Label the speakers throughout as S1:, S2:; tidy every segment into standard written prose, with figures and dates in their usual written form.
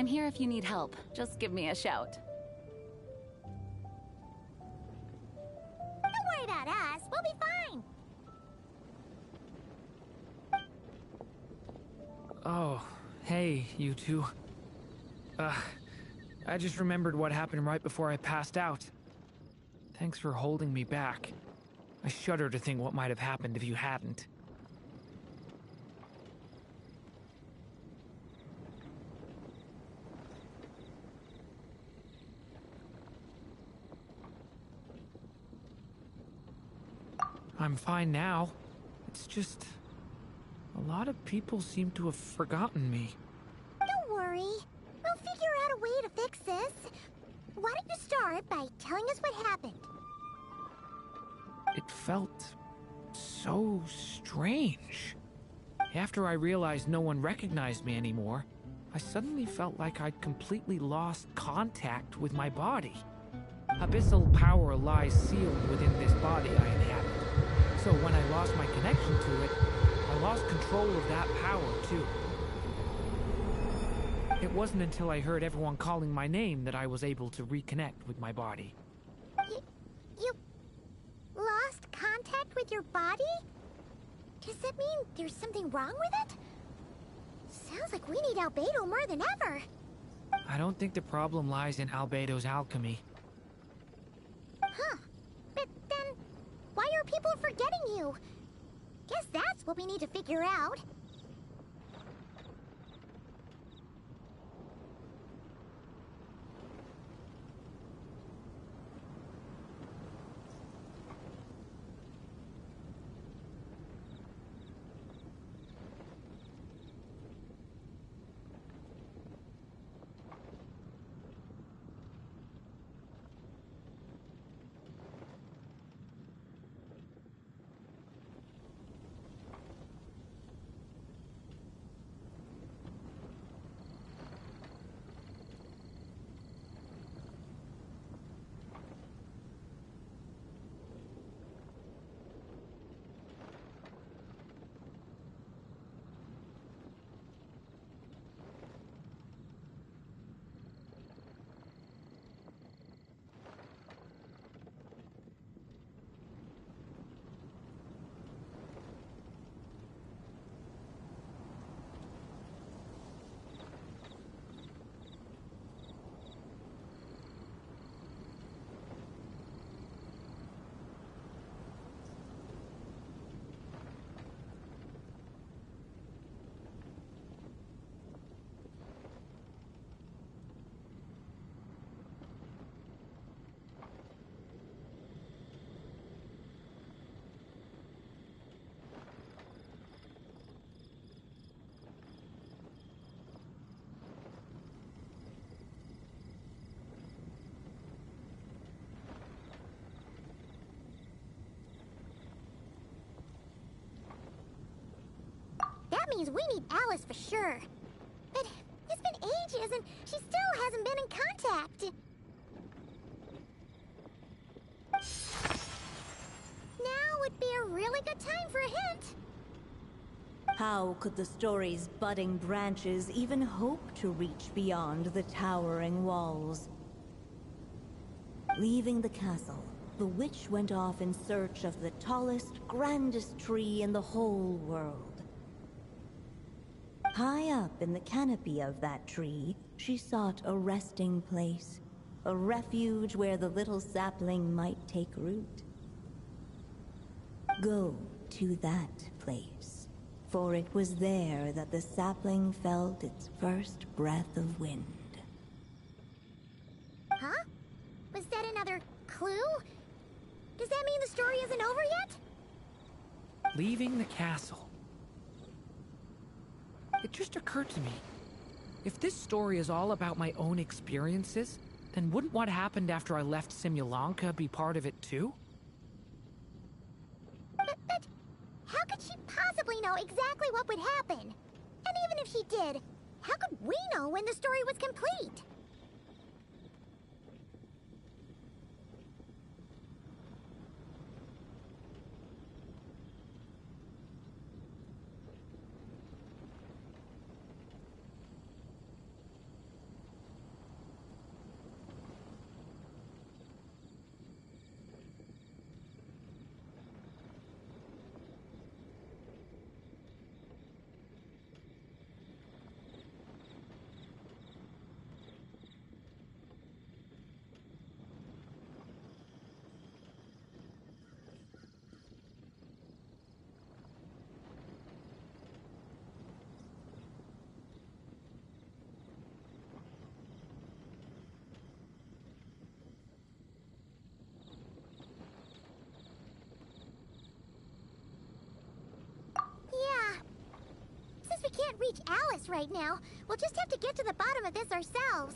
S1: I'm here if you need help. Just give me a shout.
S2: Don't worry about us. We'll be fine.
S3: Oh, hey, you two. I just remembered what happened right before I passed out. Thanks for holding me back. I shudder to think what might have happened if you hadn't. I'm fine now. It's just... a lot of people seem to have forgotten me.
S2: Don't worry. We'll figure out a way to fix this. Why don't you start by telling us what happened?
S3: It felt so strange. After I realized no one recognized me anymore, I suddenly felt like I'd completely lost contact with my body. Abyssal power lies sealed within this body I inhabit. So when I lost my connection to it, I lost control of that power too. It wasn't until I heard everyone calling my name that I was able to reconnect with my body.
S2: You lost contact with your body? Does that mean there's something wrong with it? Sounds like we need Albedo more than ever.
S3: I don't think the problem lies in Albedo's alchemy.
S2: Huh. But then, why are people forgetting you? Guess that's what we need to figure out. That means we need Alice for sure. But it's been ages and she still hasn't been in contact. Now would be a really good time for a hint.
S4: How could the story's budding branches even hope to reach beyond the towering walls? Leaving the castle, the witch went off in search of the tallest, grandest tree in the whole world. High up in the canopy of that tree, she sought a resting place, a refuge where the little sapling might take root. Go to that place, for it was there that the sapling felt its first breath of wind.
S2: Huh? Was that another clue? Does that mean the story isn't over yet?
S3: Leaving the castle. It just occurred to me. If this story is all about my own experiences, then wouldn't what happened after I left Simulanka be part of it too?
S2: But how could she possibly know exactly what would happen? And even if she did, how could we know when the story was complete? can't reach Alice right now. We'll just have to get to the bottom of this ourselves.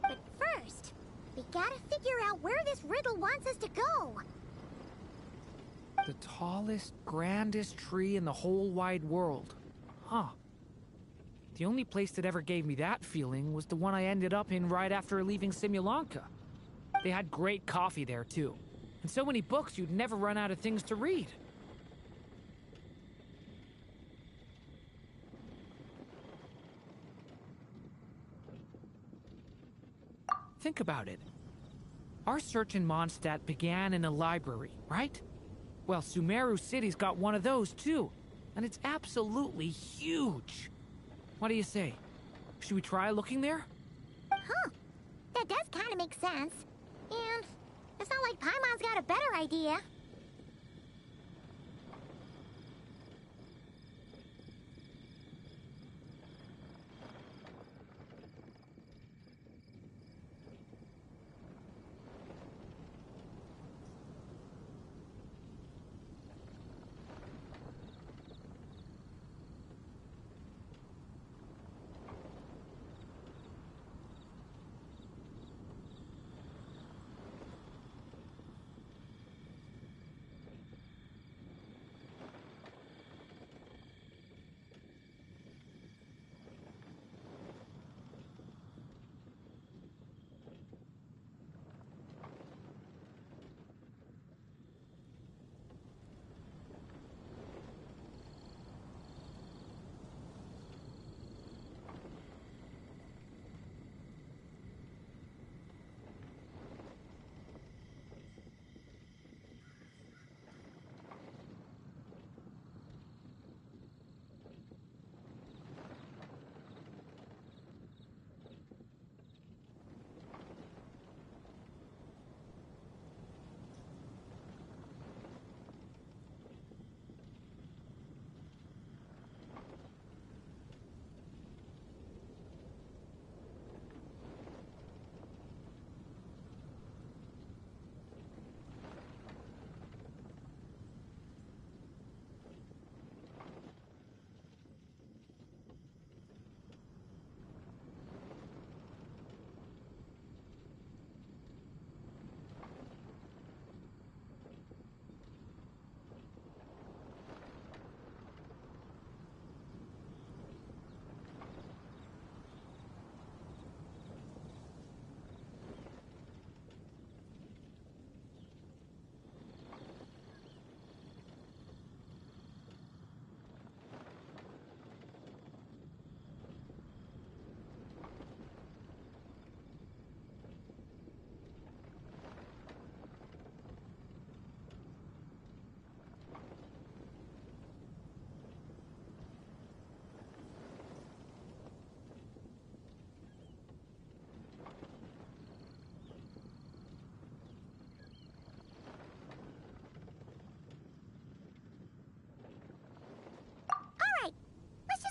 S2: But first, we gotta figure out where this riddle wants us to go.
S3: The tallest, grandest tree in the whole wide world. Huh. The only place that ever gave me that feeling was the one I ended up in right after leaving Simulanka. They had great coffee there, too. And so many books you'd never run out of things to read. Think about it. Our search in Mondstadt began in a library, right? Well, Sumeru City's got one of those, too. And it's absolutely huge. What do you say? Should we try looking there?
S2: Huh. That does kind of make sense. And it's not like Paimon's got a better idea.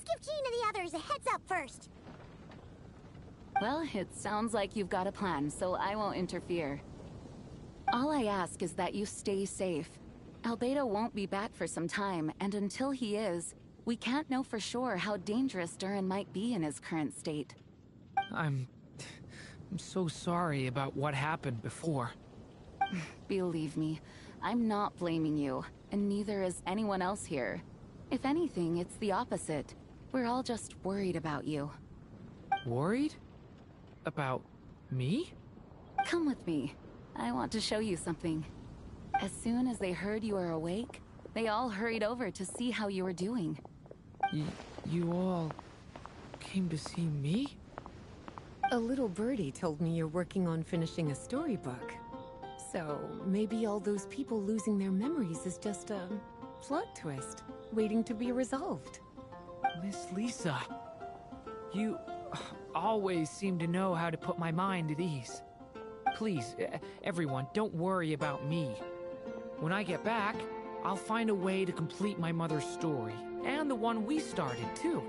S2: Give Jean and the others a heads up first.
S1: Well, it sounds like you've got a plan, so I won't interfere. All I ask is that you stay safe. Albedo won't be back for some time, and until he is, we can't know for sure how dangerous Durin might be in his current state.
S3: I'm so sorry about what happened before.
S1: Believe me, I'm not blaming you, and neither is anyone else here. If anything, it's the opposite. We're all just worried about you.
S3: Worried? About me?
S1: Come with me. I want to show you something. As soon as they heard you were awake, they all hurried over to see how you were doing.
S3: You all came to see me?
S5: A little birdie told me you're working on finishing a storybook. So maybe all those people losing their memories is just a plot twist, waiting to be resolved.
S3: Miss Lisa, you always seem to know how to put my mind at ease. Please, everyone, don't worry about me. When I get back, I'll find a way to complete my mother's story, and the one we started, too.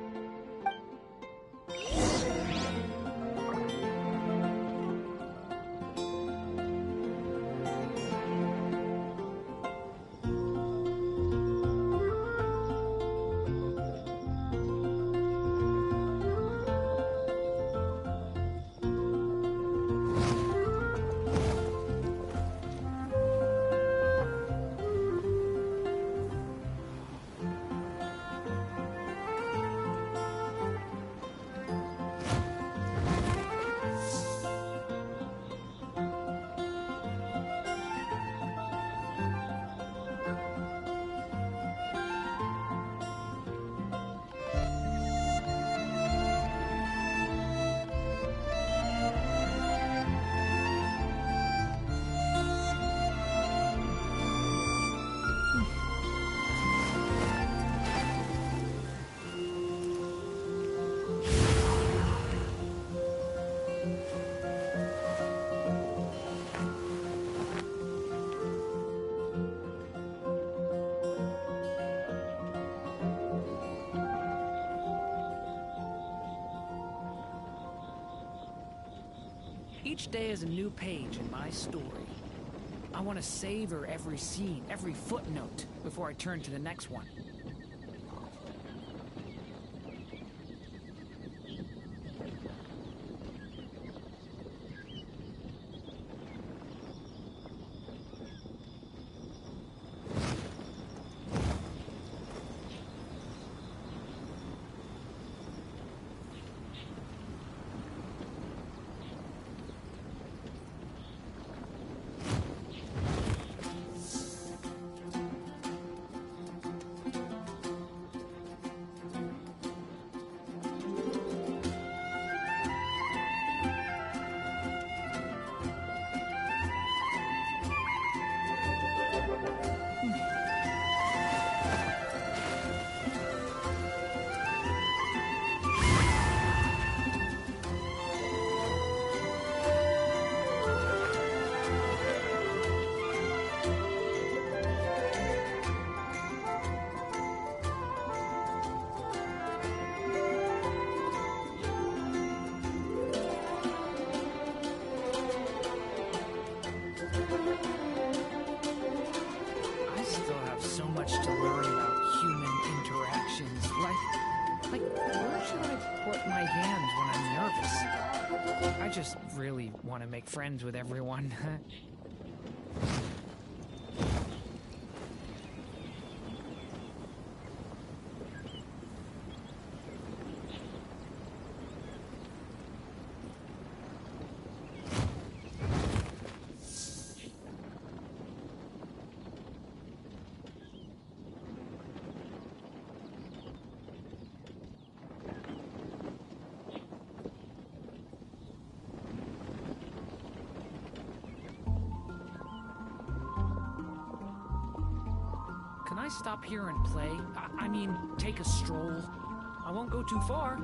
S3: Each day is a new page in my story. I want to savor every scene, every footnote, before I turn to the next one. To learn about human interactions. Like, where should I put my hands when I'm nervous? I just really want to make friends with everyone. Can I stop here and play? I mean, take a stroll. I won't go too far.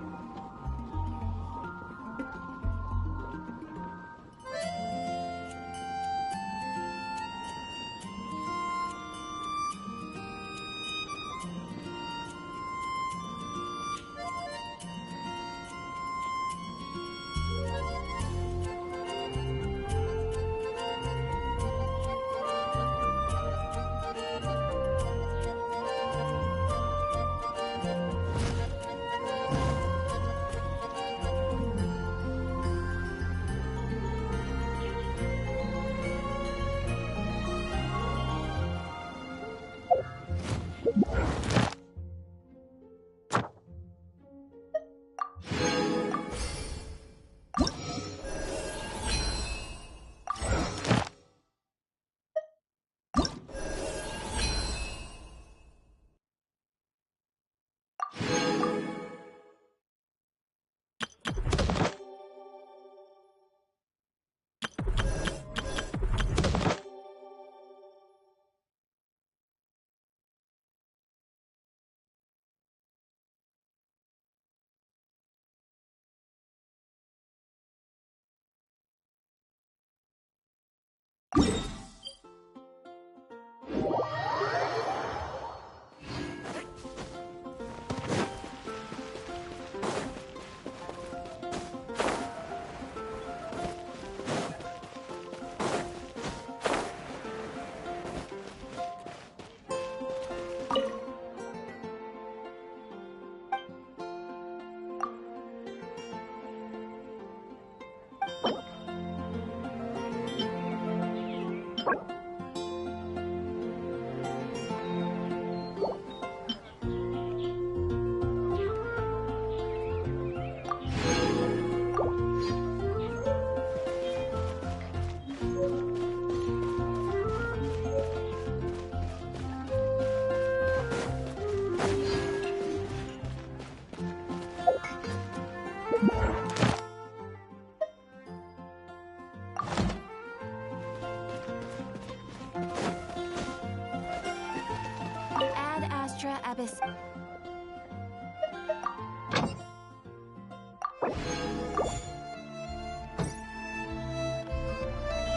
S1: Abyss.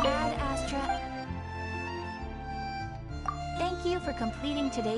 S1: Ad Astra. Thank you for completing today.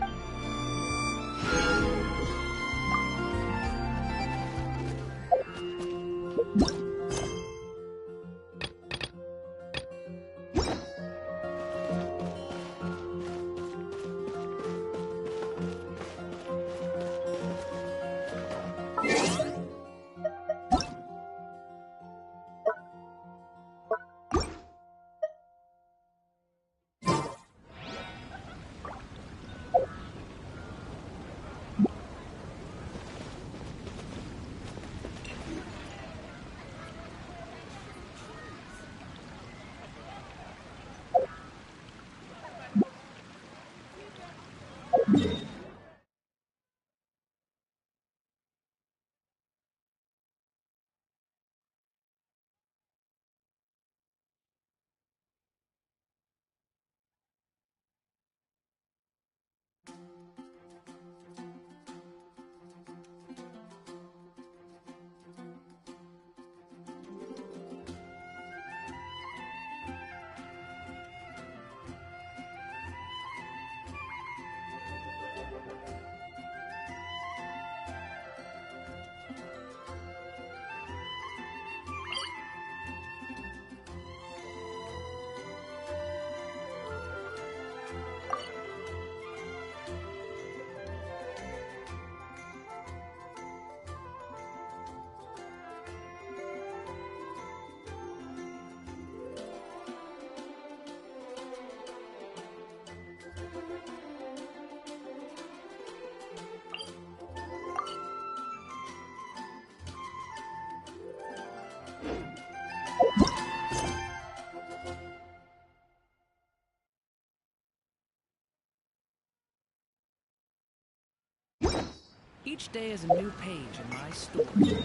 S3: Each day is a new page in my story.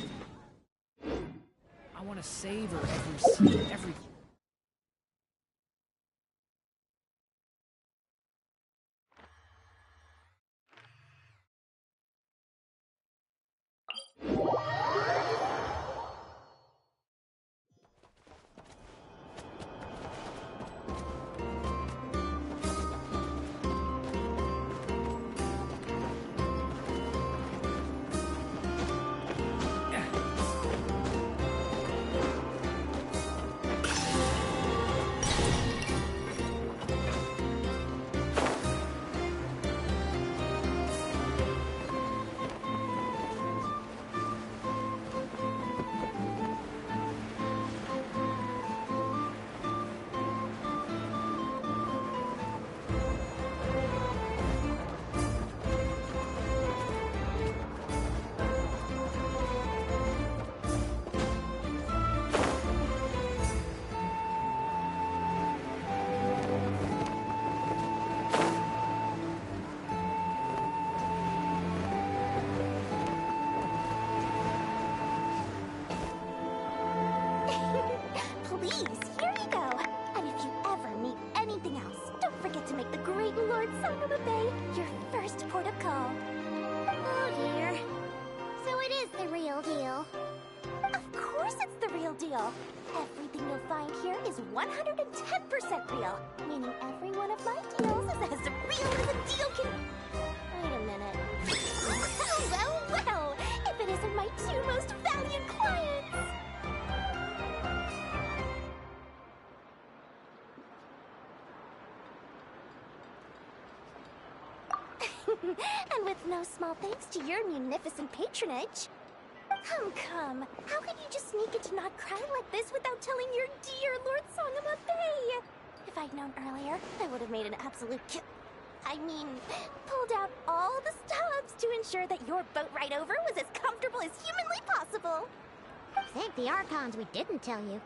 S3: I want to savor every scene, every...
S2: Please, here you go. And if you ever need anything else, don't forget to make the great Lord Sangama Bay your first port of call. Oh dear. So it is the real deal. Of course it's the real deal. Everything you'll find here is 110% real, meaning every one of my deals is as real as a deal can... Wait a minute. Well, if it isn't my two most valiant clients! And with no small thanks to your munificent patronage. Come. How can you just sneak into not crying like this without telling your dear Lord Sangama Bay? If I'd known earlier, I would have made an absolute pulled out all the stops to ensure that your boat ride over was as comfortable as humanly possible.
S6: Thank the Archons we didn't tell you.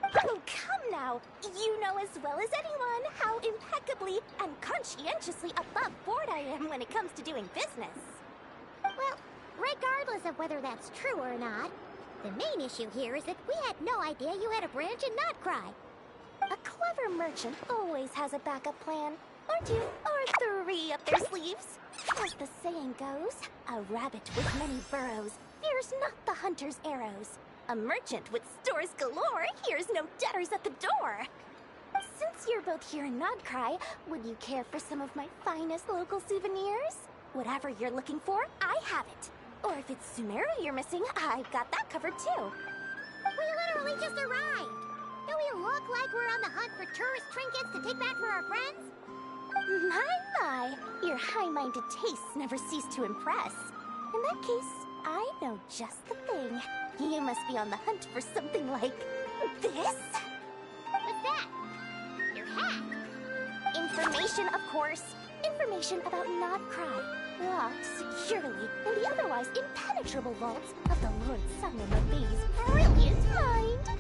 S2: Oh, come now. You know as well as anyone how impeccably and conscientiously above board I am when it comes to doing business.
S6: Well, regardless of whether that's true or not, the main issue here is that we had no idea you had a branch in Notcry.
S2: A clever merchant always has a backup plan. Or two, or three up their sleeves. As the saying goes, a rabbit with many burrows fears not the hunter's arrows. A merchant with stores galore hears no debtors at the door. Since you're both here in Nodcry, would you care for some of my finest local souvenirs? Whatever you're looking for, I have it. Or if it's Sumeru you're missing, I've got that covered too.
S6: We literally just arrived. Do we look like we're on the hunt for tourist trinkets to take back for our friends?
S2: My, your high-minded tastes never cease to impress. In that case, I know just the thing. You must be on the hunt for something like this?
S6: What's that? Your hat?
S2: Information, of course. Information about Nodcry, locked securely in the otherwise impenetrable vaults of the Lord Sangama Bay's brilliant mind.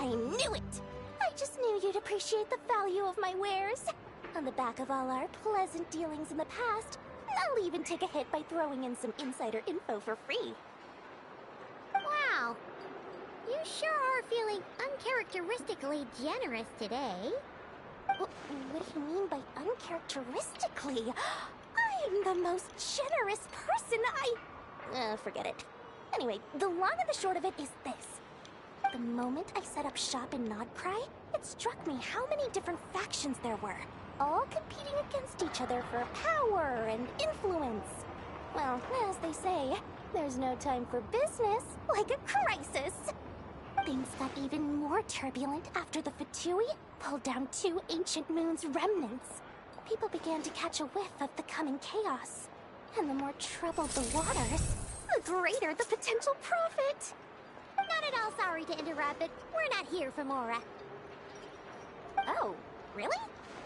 S2: I knew it! I just knew you'd appreciate the value of my wares. On the back of all our pleasant dealings in the past, I'll even take a hit by throwing in some insider info for free.
S6: Wow. You sure are feeling uncharacteristically generous today.
S2: What do you mean by uncharacteristically? I am the most generous person. Forget it. Anyway, the long and the short of it is this. The moment I set up shop in Nodcry, it struck me how many different factions there were, all competing against each other for power and influence. Well, as they say, there's no time for business like a crisis. Things got even more turbulent after the Fatui pulled down 2 ancient moon's remnants. People began to catch a whiff of the coming chaos. And the more troubled the waters, the greater the potential profit.
S6: Not at all sorry to interrupt, but we're not here for Mora.
S2: Oh, really?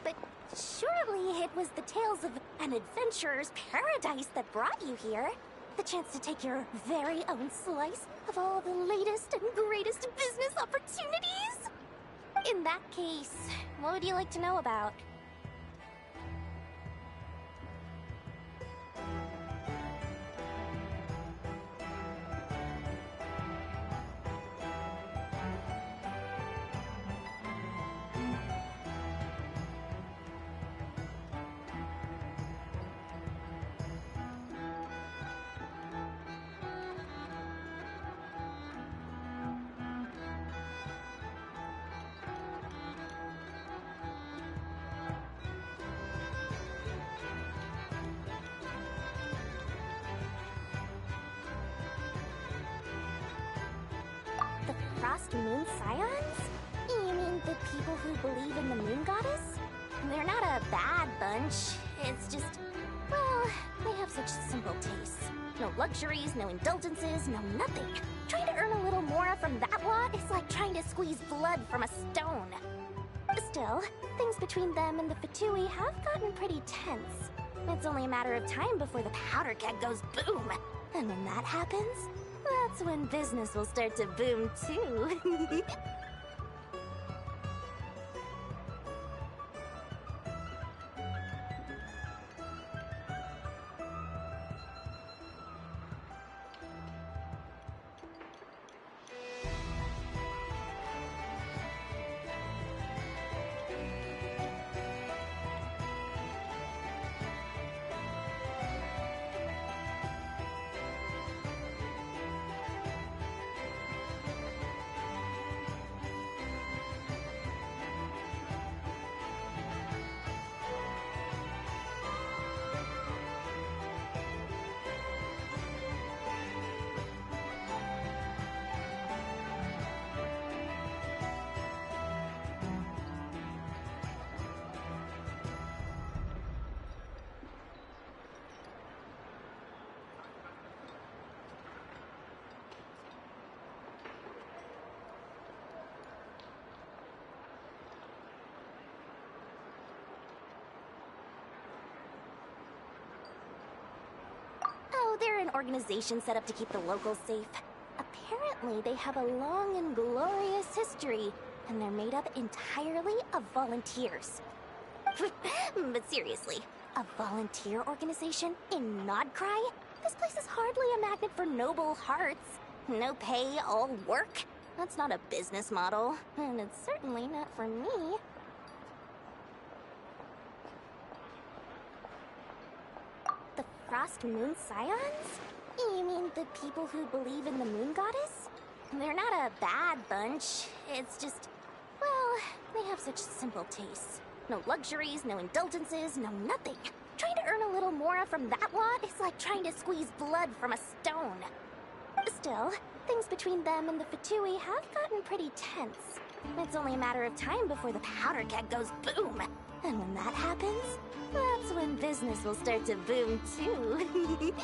S2: But surely it was the tales of an adventurer's paradise that brought you here. The chance to take your very own slice of all the latest and greatest business opportunities? In that case, what would you like to know about? Frost Moon Scions? You mean the people who believe in the Moon Goddess? They're not a bad bunch. It's just, well, they have such simple tastes. No luxuries, no indulgences, no nothing. Trying to earn a little more from that lot is like trying to squeeze blood from a stone. Still, things between them and the Fatui have gotten pretty tense. It's only a matter of time before the powder keg goes boom. And when that happens, that's when business will start to boom too. Oh, they're an organization set up to keep the locals safe. Apparently, they have a long and glorious history, and they're made up entirely of volunteers. But seriously, a volunteer organization in Nodcry? This place is hardly a magnet for noble hearts. No pay, all work. That's not a business model, and it's certainly not for me. The Frost Moon Scions? You mean the people who believe in the Moon Goddess? They're not a bad bunch. It's just, well, they have such simple tastes. No luxuries, no indulgences, no nothing. Trying to earn a little more from that lot is like trying to squeeze blood from a stone. Still, things between them and the Fatui have gotten pretty tense. It's only a matter of time before the powder keg goes boom. And when that happens, that's when business will start to boom too.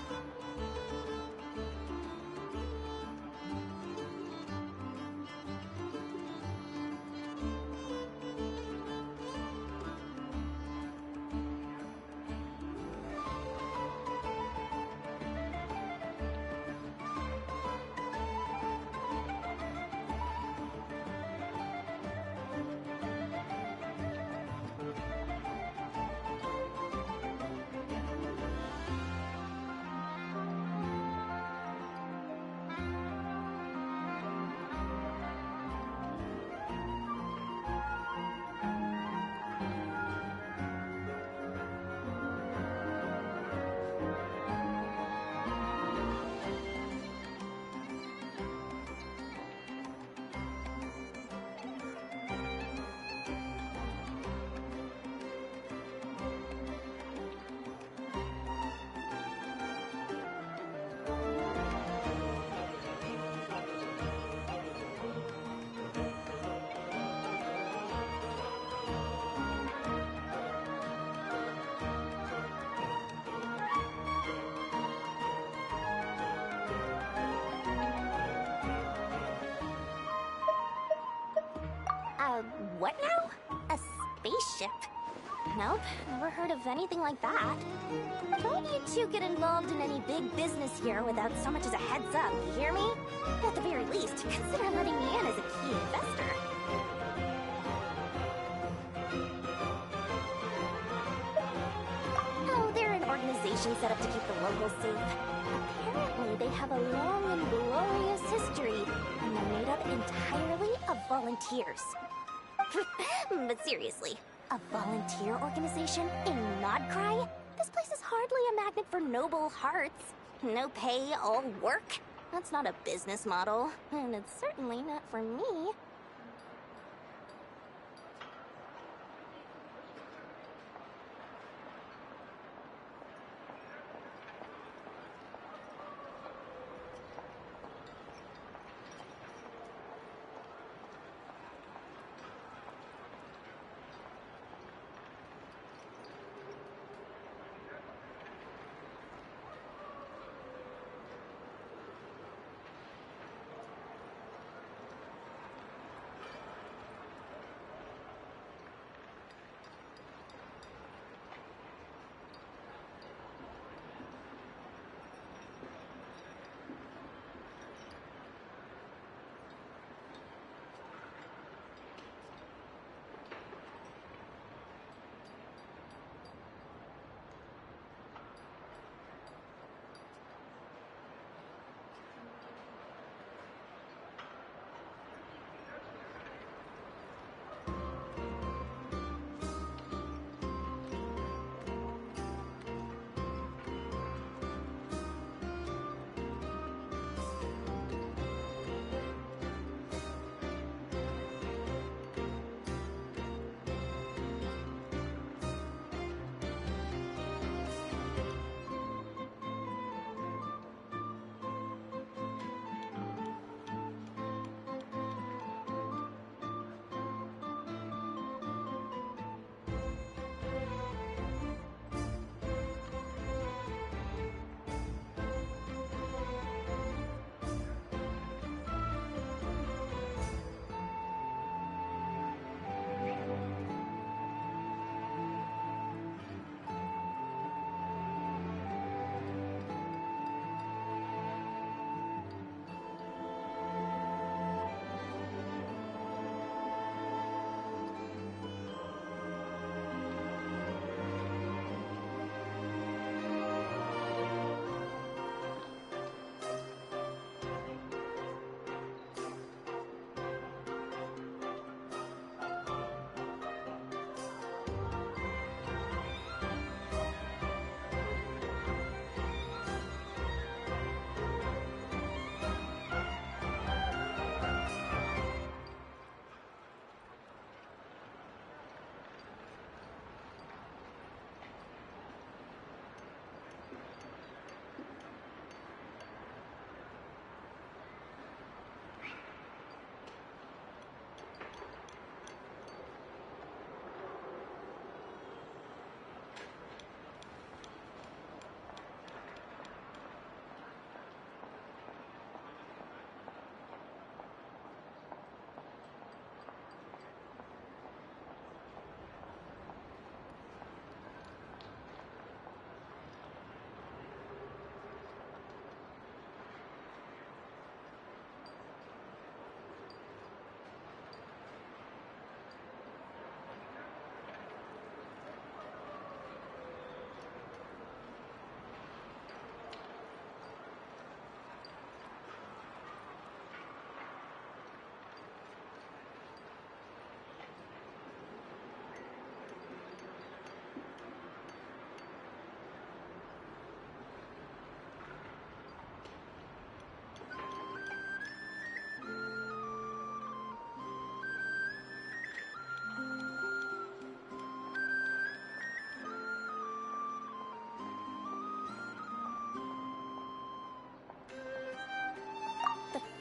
S2: what now? A spaceship? Nope, never heard of anything like that. Don't you two get involved in any big business here without so much as a heads up, you hear me? At the very least, consider letting me in as a key investor. Oh, they're an organization set up to keep the locals safe. Apparently, they have a long and glorious history, and they're made up entirely of volunteers. But seriously, a volunteer organization in Nodcry? This place is hardly a magnet for noble hearts. No pay, all work? That's not a business model, and it's certainly not for me.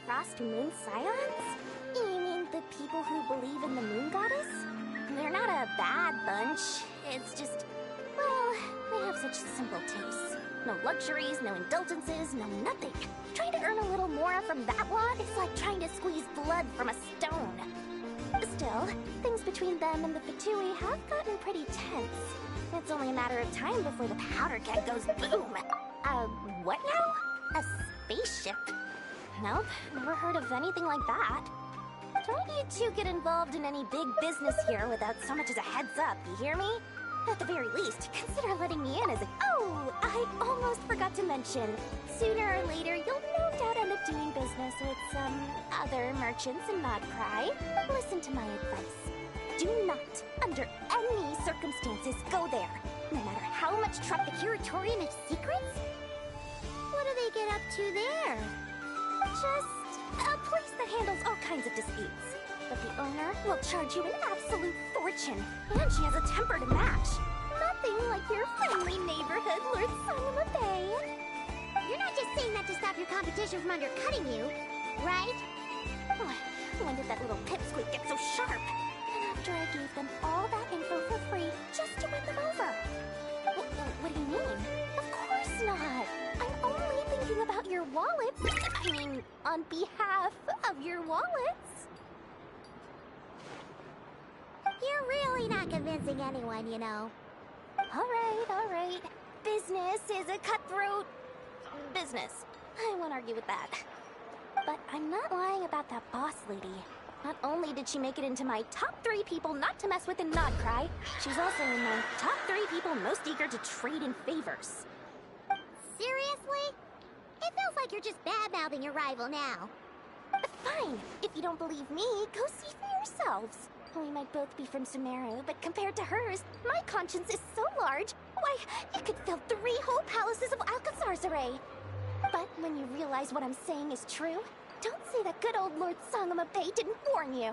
S2: Frost Moon Scions? You mean the people who believe in the Moon Goddess? They're not a bad bunch. It's just, well, they have such simple tastes. No luxuries, no indulgences, no nothing. Trying to earn a little more from that lot is like trying to squeeze blood from a stone. Still, things between them and the Fatui have gotten pretty tense. It's only a matter of time before the powder keg goes boom. What now? A spaceship? Nope, never heard of anything like that. Don't you two get involved in any big business here without so much as a heads up, you hear me? At the very least, consider letting me in as a— Oh, I almost forgot to mention. Sooner or later, you'll no doubt end up doing business with some other merchants in Nodcry. Listen to my advice. Do not, under any circumstances, go there. No matter how much trouble—
S6: The Curatorium of Secrets? What do they get up to there?
S2: Just a place that handles all kinds of disputes. But the owner will charge you an absolute fortune. And she has a temper to match. Nothing like your friendly neighborhood, Lord Sonoma Bay.
S6: You're not just saying that to stop your competition from undercutting you, right?
S2: When did that little pipsqueak get so sharp? And after I gave them all that info for free just to win them over. What do you mean? Of course not. I'm only thinking about your wallets. I mean, on behalf of your wallets.
S6: You're really not convincing anyone, you know.
S2: All right. Business is a cutthroat business. I won't argue with that. But I'm not lying about that boss lady. Not only did she make it into my top 3 people not to mess with in Nodcry, she's also in my top 3 people most eager to trade in favors.
S6: Seriously? It feels like you're just bad-mouthing your rival now.
S2: Fine. If you don't believe me, go see for yourselves. We might both be from Sumeru, but compared to hers, my conscience is so large, why, it could fill 3 whole palaces of Alcazar's array. But when you realize what I'm saying is true, don't say that good old Lord Sangama Bay didn't warn you.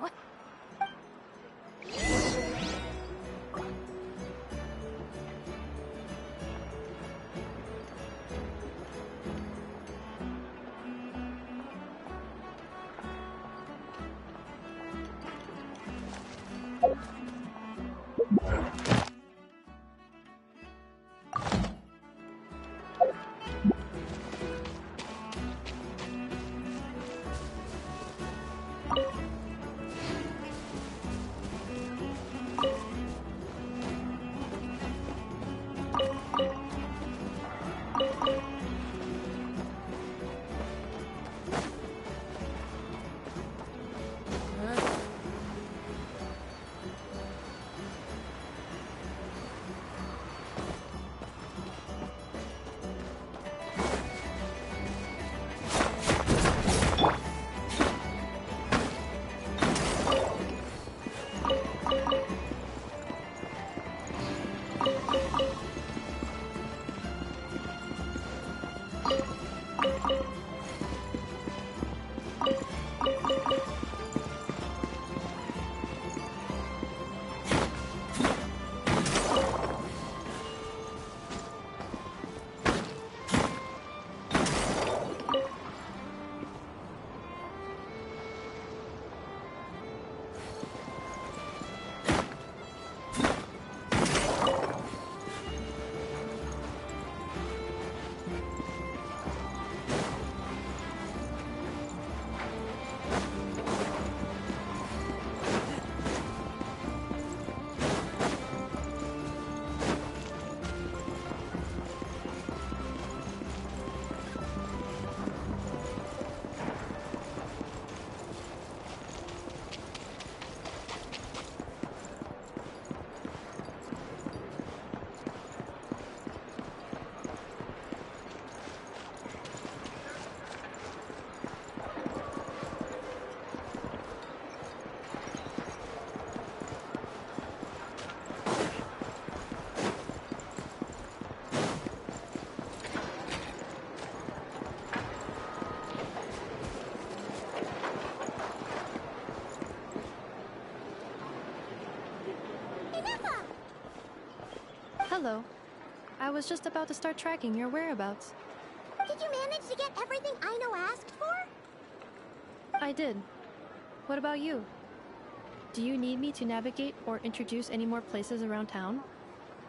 S7: Hello. I was just about to start tracking your whereabouts.
S6: Did you manage to get everything Aino asked for?
S7: I did. What about you? Do you need me to navigate or introduce any more places around town?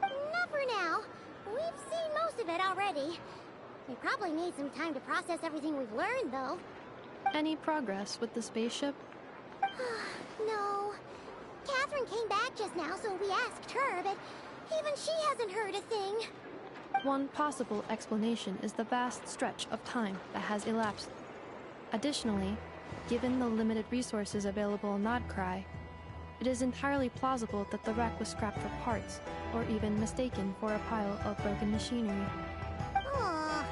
S6: Not for now. We've seen most of it already. We probably need some time to process everything we've learned, though.
S7: Any progress with the spaceship?
S6: No. Catherine came back just now, so we asked her, but even she hasn't heard a thing.
S7: One possible explanation is the vast stretch of time that has elapsed. Additionally, given the limited resources available in Nodcry, it is entirely plausible that the wreck was scrapped for parts, or even mistaken for a pile of broken machinery.
S6: Aw.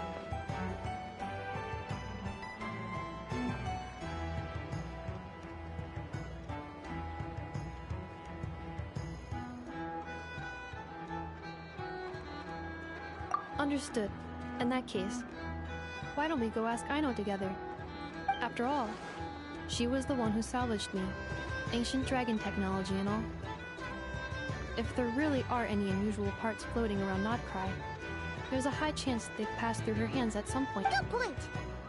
S7: Understood. In that case, why don't we go ask Aino together? After all, she was the one who salvaged me. Ancient dragon technology and all. If there really are any unusual parts floating around Nodcry, there's a high chance they've passed through her hands at some point.
S6: Good point.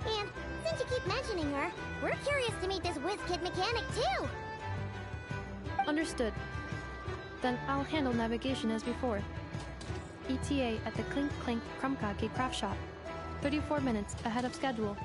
S6: And since you keep mentioning her, we're curious to meet this whiz-kid mechanic too.
S7: Understood. Then I'll handle navigation as before. ETA at the Clink Clink Krumkake craft shop. 34 minutes ahead of schedule.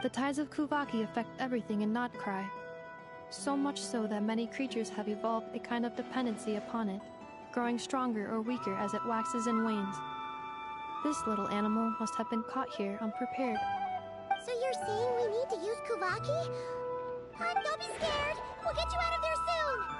S7: The tides of Kuvaki affect everything in Nodcry. So much so that many creatures have evolved a kind of dependency upon it, growing stronger or weaker as it waxes and wanes. This little animal must have been caught here unprepared.
S6: So you're saying we need to use Kuvaki? Don't be scared! We'll get you out of there soon!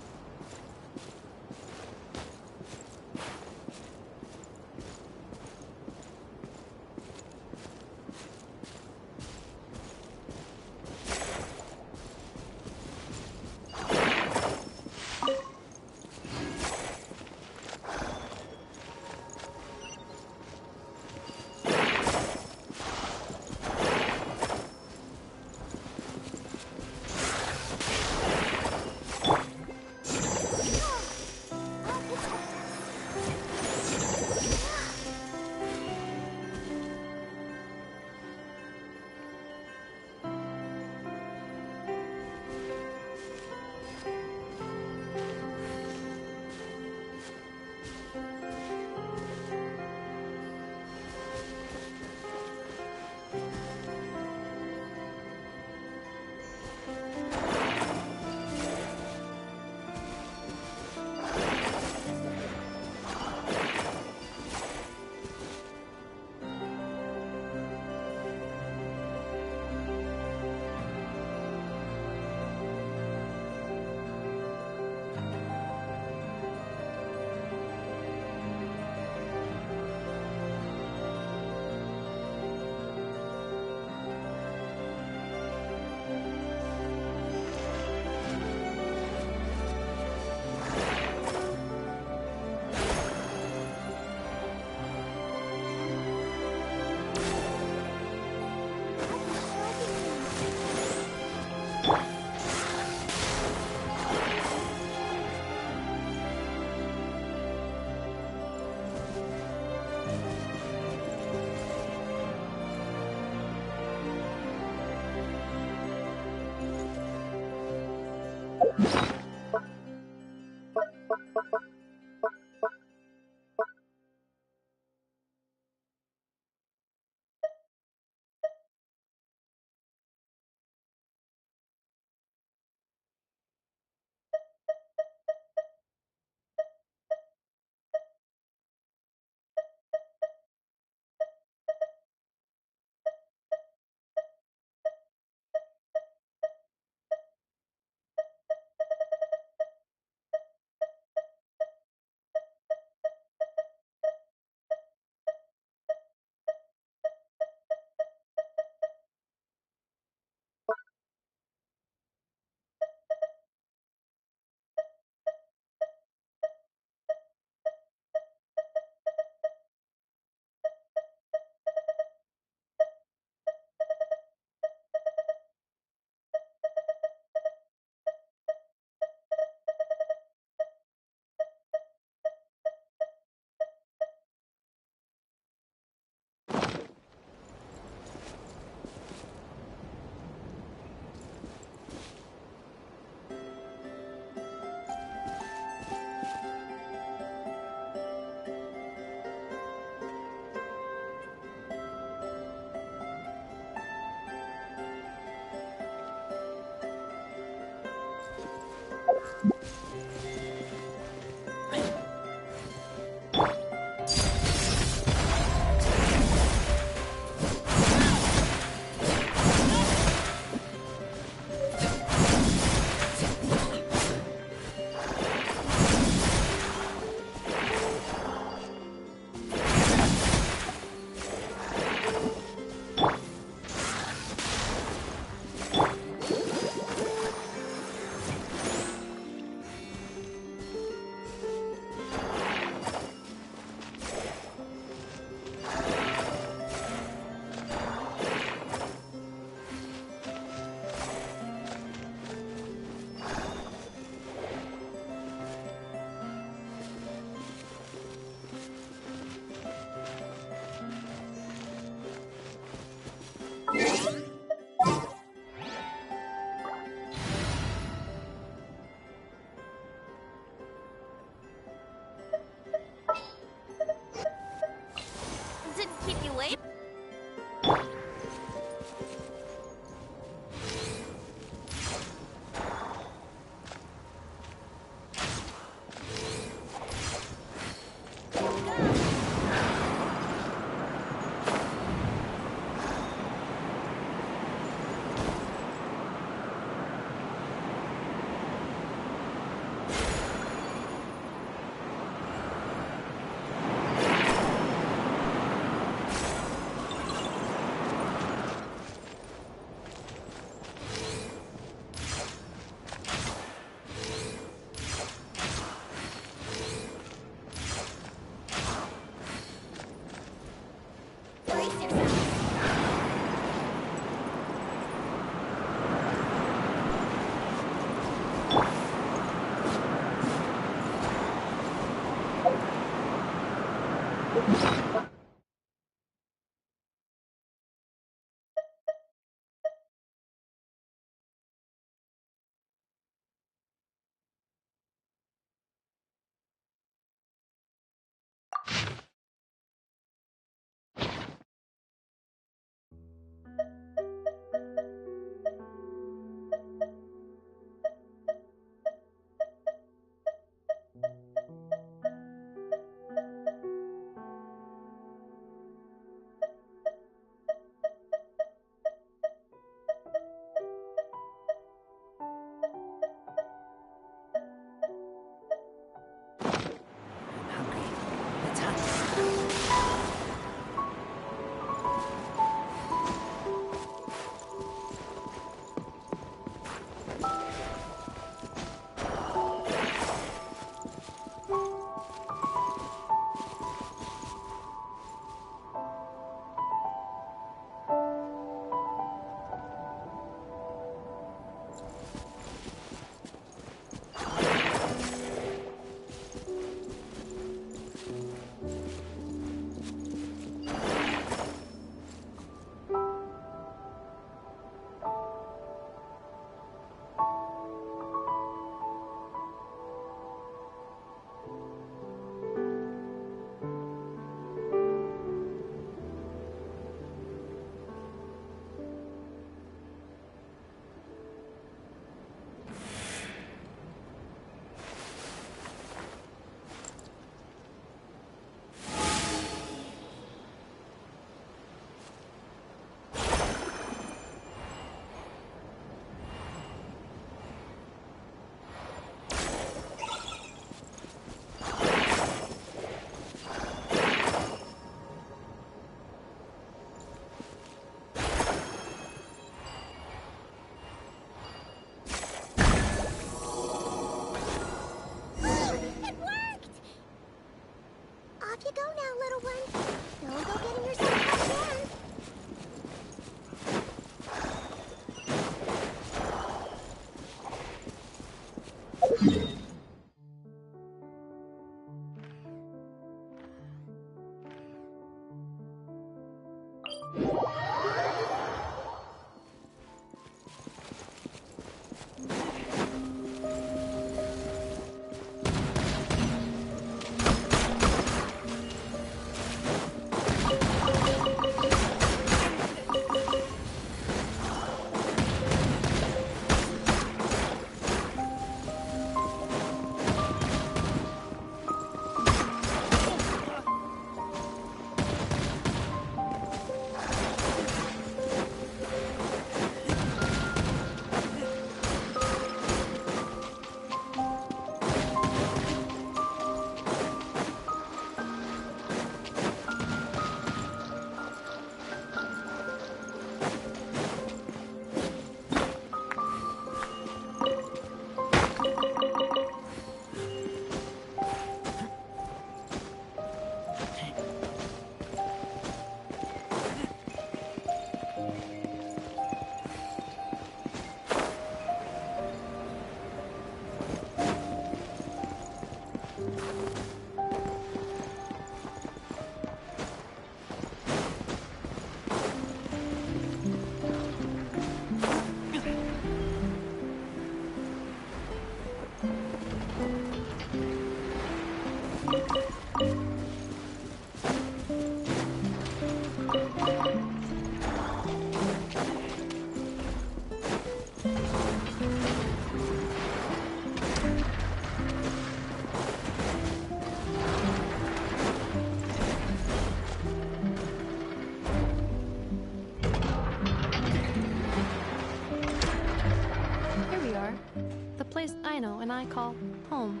S7: place Aino and I call home.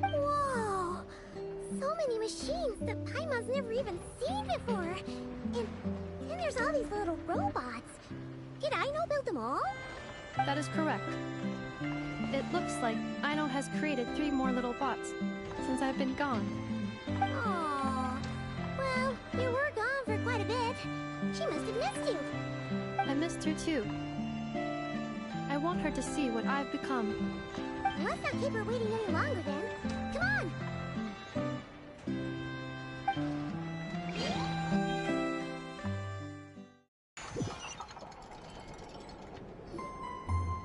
S6: Whoa! So many machines that Paimon's never even seen before. And then there's all these little robots. Did Aino build them all?
S7: That is correct. It looks like Aino has created 3 more little bots since I've been gone.
S6: Aww. Well, you were gone for quite a bit. She must have missed you.
S7: I missed her too. I want her to see what I've become.
S6: Let's not keep her waiting any longer then. Come on!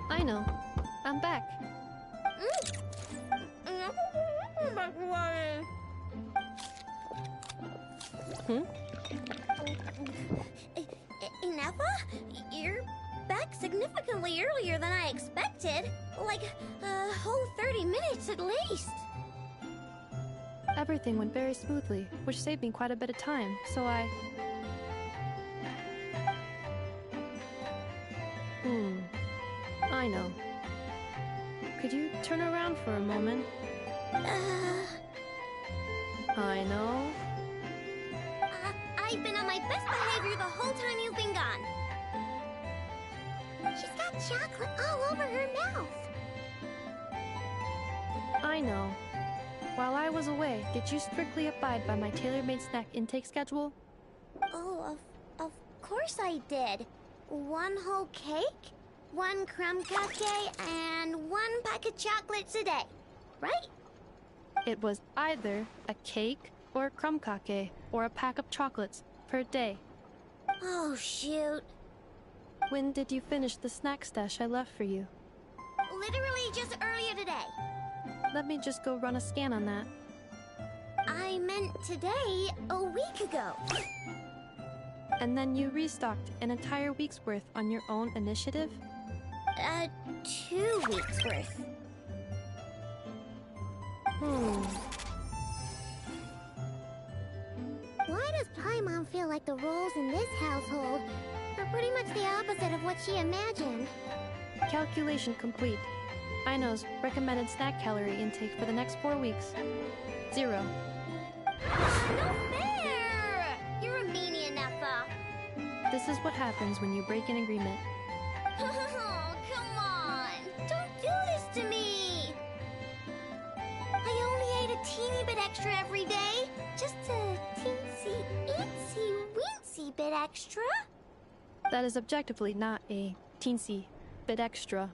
S7: Aino, I'm back. Hmm?
S6: Ineppa? You're back significantly earlier than I expected. Like, a whole 30 minutes at least.
S7: Everything went very smoothly, which saved me quite a bit of time, so I... Aino. Could you turn around for a moment? Aino.
S6: I've been on my best behavior the whole time you've been gone. She's got chocolate all over her mouth.
S7: Aino. While I was away, did you strictly abide by my tailor-made snack intake schedule?
S6: Oh, of course I did. 1 whole cake, 1 crumb cupcake, and 1 pack of chocolates a day, right?
S7: It was either a cake or a crumb cake or a pack of chocolates per day.
S6: Oh, shoot.
S7: When did you finish the snack stash I left for you?
S6: Literally just earlier today.
S7: Let me just go run a scan on that.
S6: I meant today, a week ago.
S7: And then you restocked an entire week's worth on your own initiative?
S6: 2 weeks worth. Why does Paimon feel like the roles in this household are pretty much the opposite of what she imagined?
S7: Calculation complete. Aino's recommended snack calorie intake for the next 4 weeks. 0.
S6: No fair! You're a meanie, Ineppa.
S7: This is what happens when you break an agreement.
S6: Oh, come on! Don't do this to me! I only ate a teeny bit extra every day. Just a teensy bit extra.
S7: That is objectively not a teensy bit extra.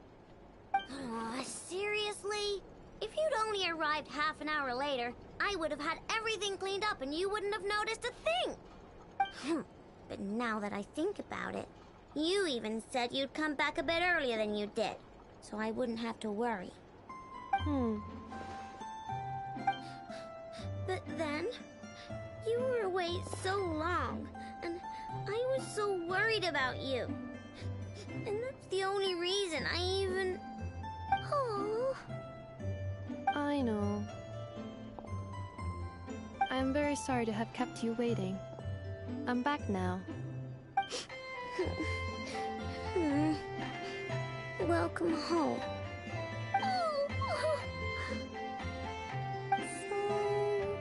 S6: Oh, seriously? If you'd only arrived half an hour later, I would have had everything cleaned up and you wouldn't have noticed a thing. But now that I think about it, you even said you'd come back a bit earlier than you did, so I wouldn't have to worry. But then, you were away so long, and I was so worried about you. And that's the only reason I even... Oh.
S7: I know. I'm very sorry to have kept you waiting. I'm back now.
S6: Welcome home. So,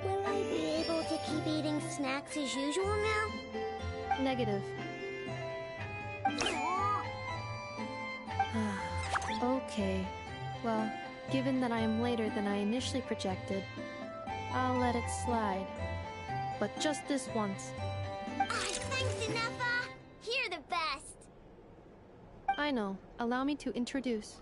S6: will I be able to keep eating snacks as usual now?
S7: Negative. Okay. Well, given that I am later than I initially projected, I'll let it slide. But just this once.
S6: Thanks, Ineppa! You're the best!
S7: I know. Allow me to introduce.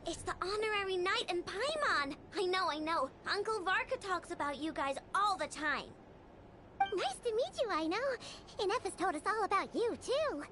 S6: It's the honorary knight and Paimon! I know. Uncle Varka talks about you guys all the time. Nice to meet you, I know. Ineppa's told us all about you, too.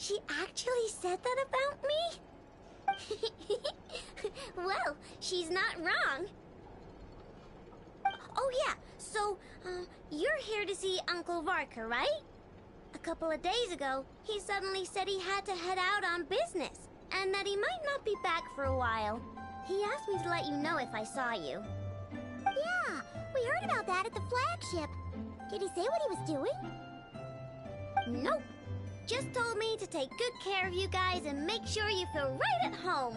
S6: She actually said that about me? Well, she's not wrong. Oh yeah, so, you're here to see Uncle Varka, right? A couple of days ago, he suddenly said he had to head out on business, and that he might not be back for a while. He asked me to let you know if I saw you.
S2: Yeah, we heard about that at the flagship. Did he say what he was doing?
S6: Nope. Just told me to take good care of you guys and make sure you feel right at home.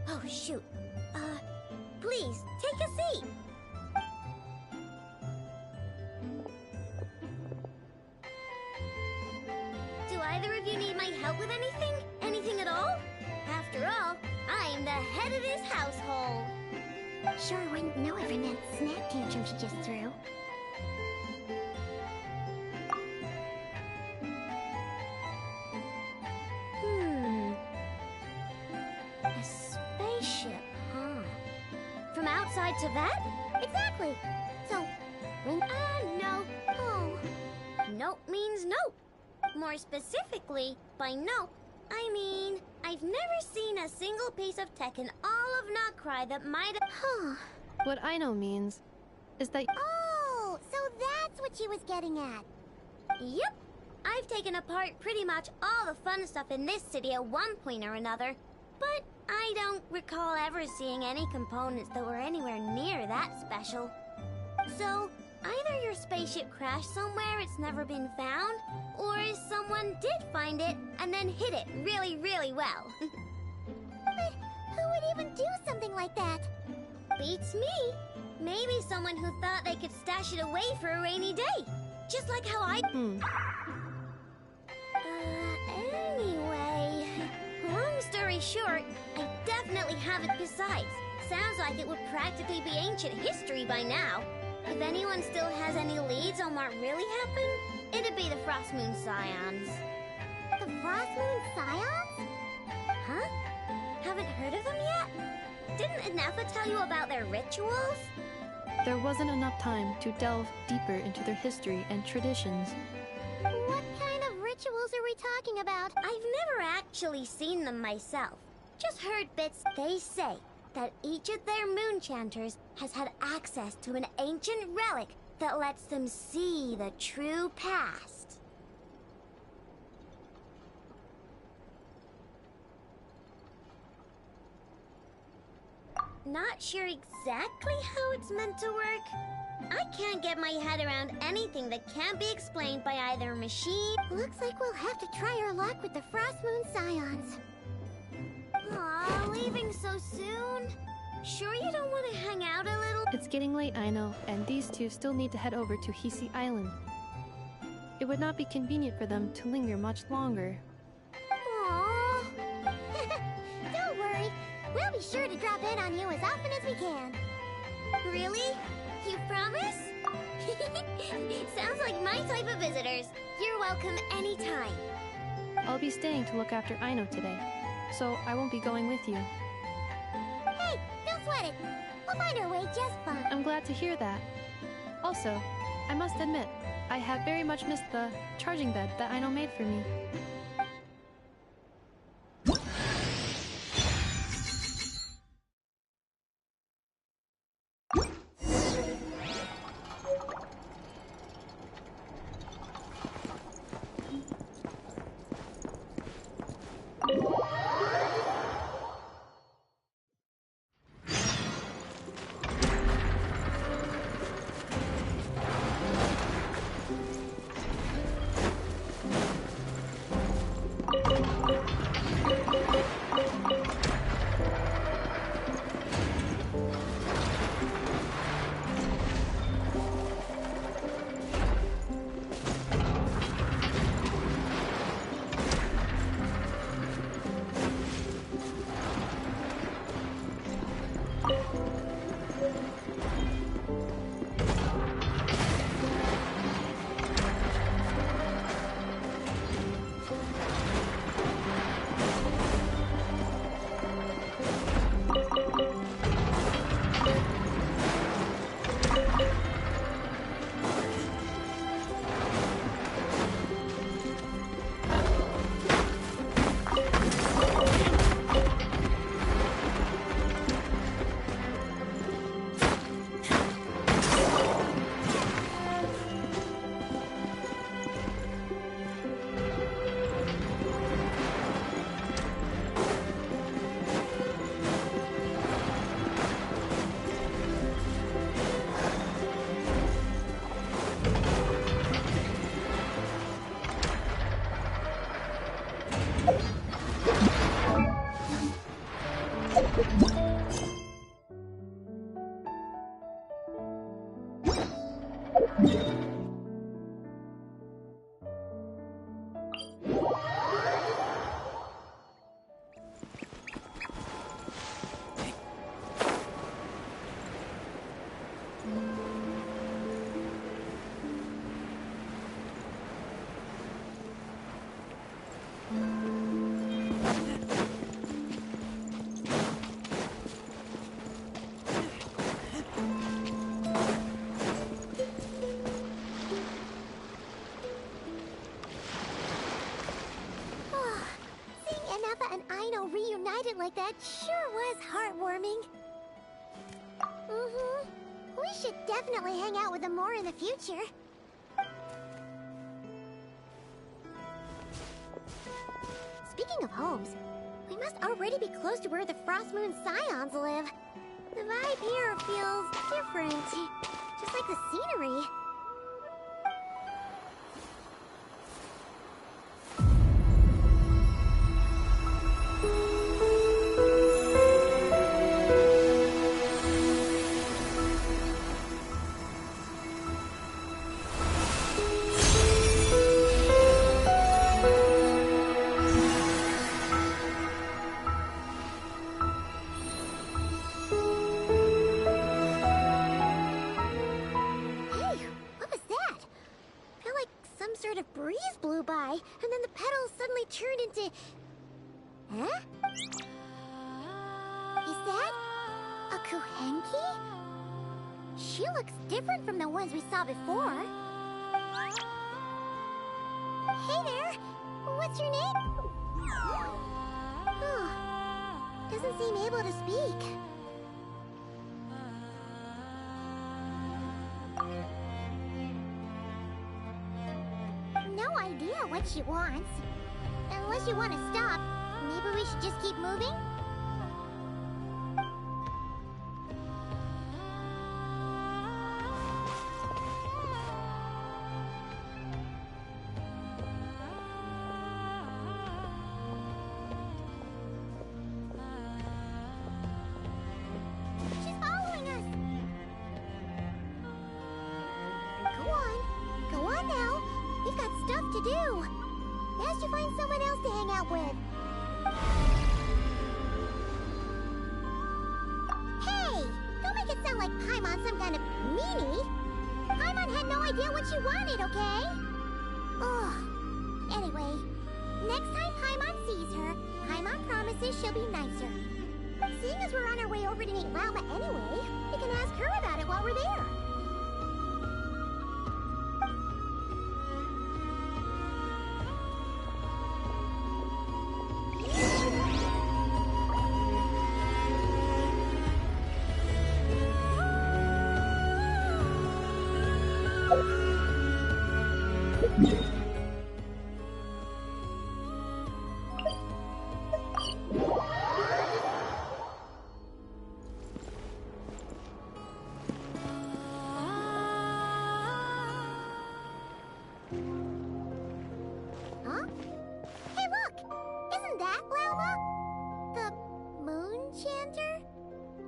S6: Oh, shoot. Please, take a seat. Do either of you need my help with anything? Anything at all? After all, I am the head of this household.
S2: Sure wouldn't know if that snap tantrum she just threw.
S6: A spaceship, huh? From outside to that?
S2: Exactly. So, when...
S6: No. Oh. Nope means nope. More specifically, by nope, I mean, I've never seen a single piece of tech in all of Nokrai that might have...
S2: Huh.
S7: What I know means is that
S2: Oh, so that's what she was getting at.
S6: Yep. I've taken apart pretty much all the fun stuff in this city at one point or another, but I don't recall ever seeing any components that were anywhere near that special. So, either your spaceship crashed somewhere it's never been found, or someone did find it and then hid it really, really well.
S2: But who would even do something like that?
S6: Beats me. Maybe someone who thought they could stash it away for a rainy day. Just like how I... Anyway... Long story short, I definitely have it besides. Sounds like it would practically be ancient history by now. If anyone still has any leads on what really happened, it'd be the Frost Moon Scions.
S2: The Frost Moon Scions?
S6: Huh? Haven't heard of them yet? Didn't Inefa tell you about their rituals?
S7: there wasn't enough time to delve deeper into their history and traditions.
S2: What kind of rituals are we talking about?
S6: I've never actually seen them myself. Just heard bits. They say that each of their moon chanters has had access to an ancient relic that lets them see the true past. Not sure exactly how it's meant to work. I can't get my head around anything that can't be explained by either a machine.
S2: Looks like we'll have to try our luck with the Frost Moon Scions.
S6: Aw, leaving so soon? Sure you don't want to hang out a little?
S7: It's getting late, I know, and these two still need to head over to Hisi Island. It would not be convenient for them to linger much longer.
S6: Aww.
S2: Don't worry. We'll be sure to drop in on you as often as we can.
S6: Really? You promise? Sounds like my type of visitors. You're welcome anytime.
S7: I'll be staying to look after Aino today, so I won't be going with you.
S2: Hey, don't sweat it. We'll find our way just fine.
S7: I'm glad to hear that. Also, I must admit, I have very much missed the charging bed that Aino made for me.
S2: Reunited like that sure was heartwarming. We should definitely hang out with them more in the future. Speaking of homes, we must already be close to where the Frost Moon Scions live. The vibe here feels different, just like the scenery. Breeze blew by, and then the petals suddenly turned into... Huh? Is that a Kuhenki? She looks different from the ones we saw before. Hey there! What's your name? Oh, doesn't seem able to speak. No idea what she wants. Unless you want to stop, maybe we should just keep moving? She's following us! Go on now. We've got stuff to do. Best you find someone else to hang out with. Hey! Don't make it sound like Paimon's some kind of meanie. Paimon had no idea what she wanted, okay? Ugh. Anyway, next time Paimon sees her, Paimon promises she'll be nicer. Seeing as we're on our way over to meet Lauma anyway, we can ask her about it while we're there.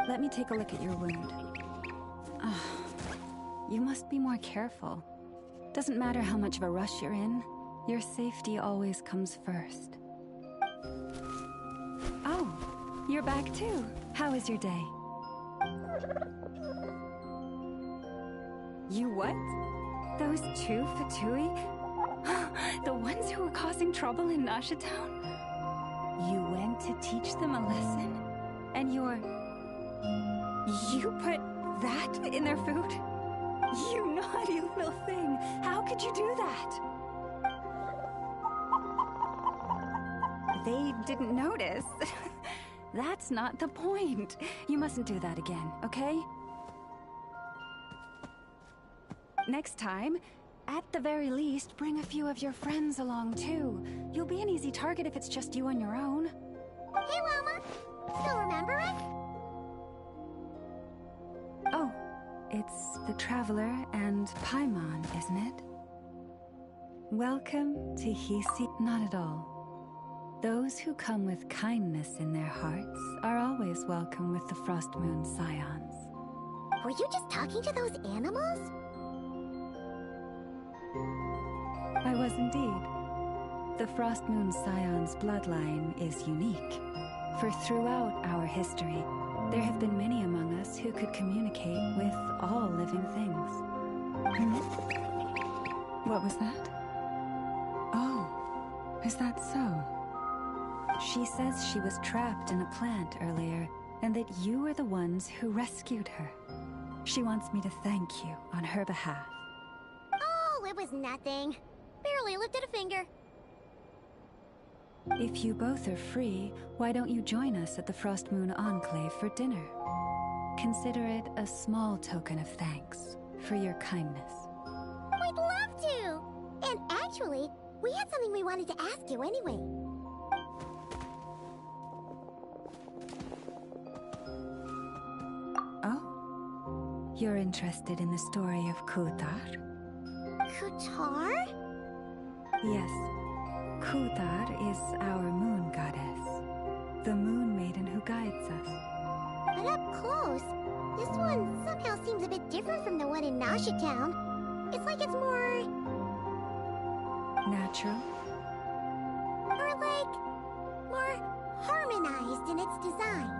S1: Let me take a look at your wound. You must be more careful. Doesn't matter how much of a rush you're in, your safety always comes first. Oh, you're back too. How was your day? You what? Those two Fatui? The ones who were causing trouble in Nasha Town? You went to teach them a lesson? And you put that in their food? You naughty little thing! How could you do that? They didn't notice. That's not the point. You mustn't do that again, okay? Next time, at the very least, bring a few of your friends along too. You'll be an easy target if it's just you on your own.
S2: Hey, Llama! Still remember us?
S1: Oh, it's the Traveler and Paimon, isn't it? Welcome to Hisi. Not at all. Those who come with kindness in their hearts are always welcome with the Frost Moon Scions.
S2: Were you just talking to those animals?
S8: I was indeed. The Frost Moon Scion's bloodline is unique, for throughout our history, there have been many among us who could communicate with all living things. What was that? Oh, is that so? She says she was trapped in a plant earlier, and that you were the ones who rescued her. She wants me to thank you on her behalf.
S6: Oh, it was nothing. Barely lifted a finger.
S8: If you both are free, why don't you join us at the Frost Moon Enclave for dinner? Consider it a small token of thanks for your kindness.
S6: We'd love to! And actually, we had something we wanted to ask you anyway.
S8: Oh? You're interested in the story of Kutar?
S6: Kutar?
S8: Yes. Kutar is our moon goddess. The moon maiden who guides us.
S6: But up close, this one somehow seems a bit different from the one in Nasha Town. It's like it's more...
S8: natural?
S6: or like... more harmonized in its design.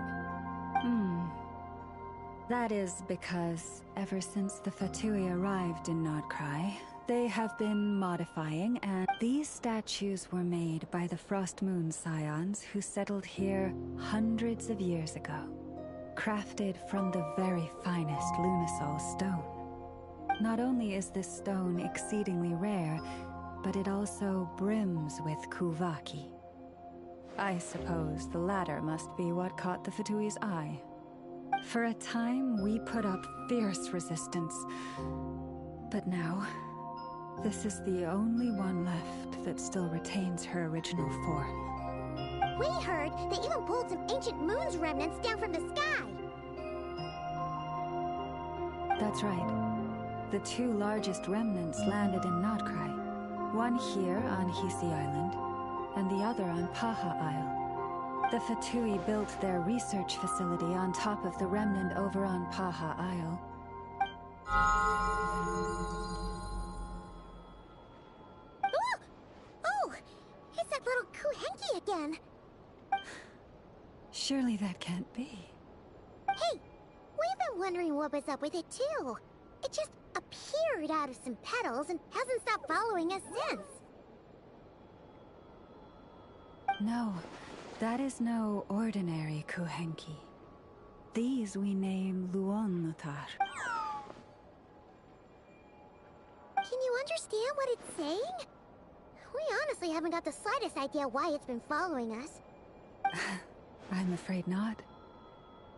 S8: That is because ever since the Fatui arrived in Nordkrai, they have been modifying, and these statues were made by the Frost Moon Scions who settled here hundreds of years ago. Crafted from the very finest Lunasol stone. Not only is this stone exceedingly rare, but it also brims with Kuvaki. I suppose the latter must be what caught the Fatui's eye. For a time, we put up fierce resistance. But now, this is the only one left that still retains her original form.
S6: We heard they even pulled some ancient moon's remnants down from the sky.
S8: That's right. The two largest remnants landed in Nordkrai. One here on Hisi Island, and the other on Paha Isle. The Fatui built their research facility on top of the remnant over on Paha Isle.
S6: Oh! It's that little Kuhenki again!
S8: Surely that can't be.
S6: Hey! We've been wondering what was up with it too. It just appeared out of some petals and hasn't stopped following us since.
S8: No, that is no ordinary Kuhenki. These we name Luonnotar.
S6: Can you understand what it's saying? We honestly haven't got the slightest idea why it's been following us.
S8: I'm afraid not.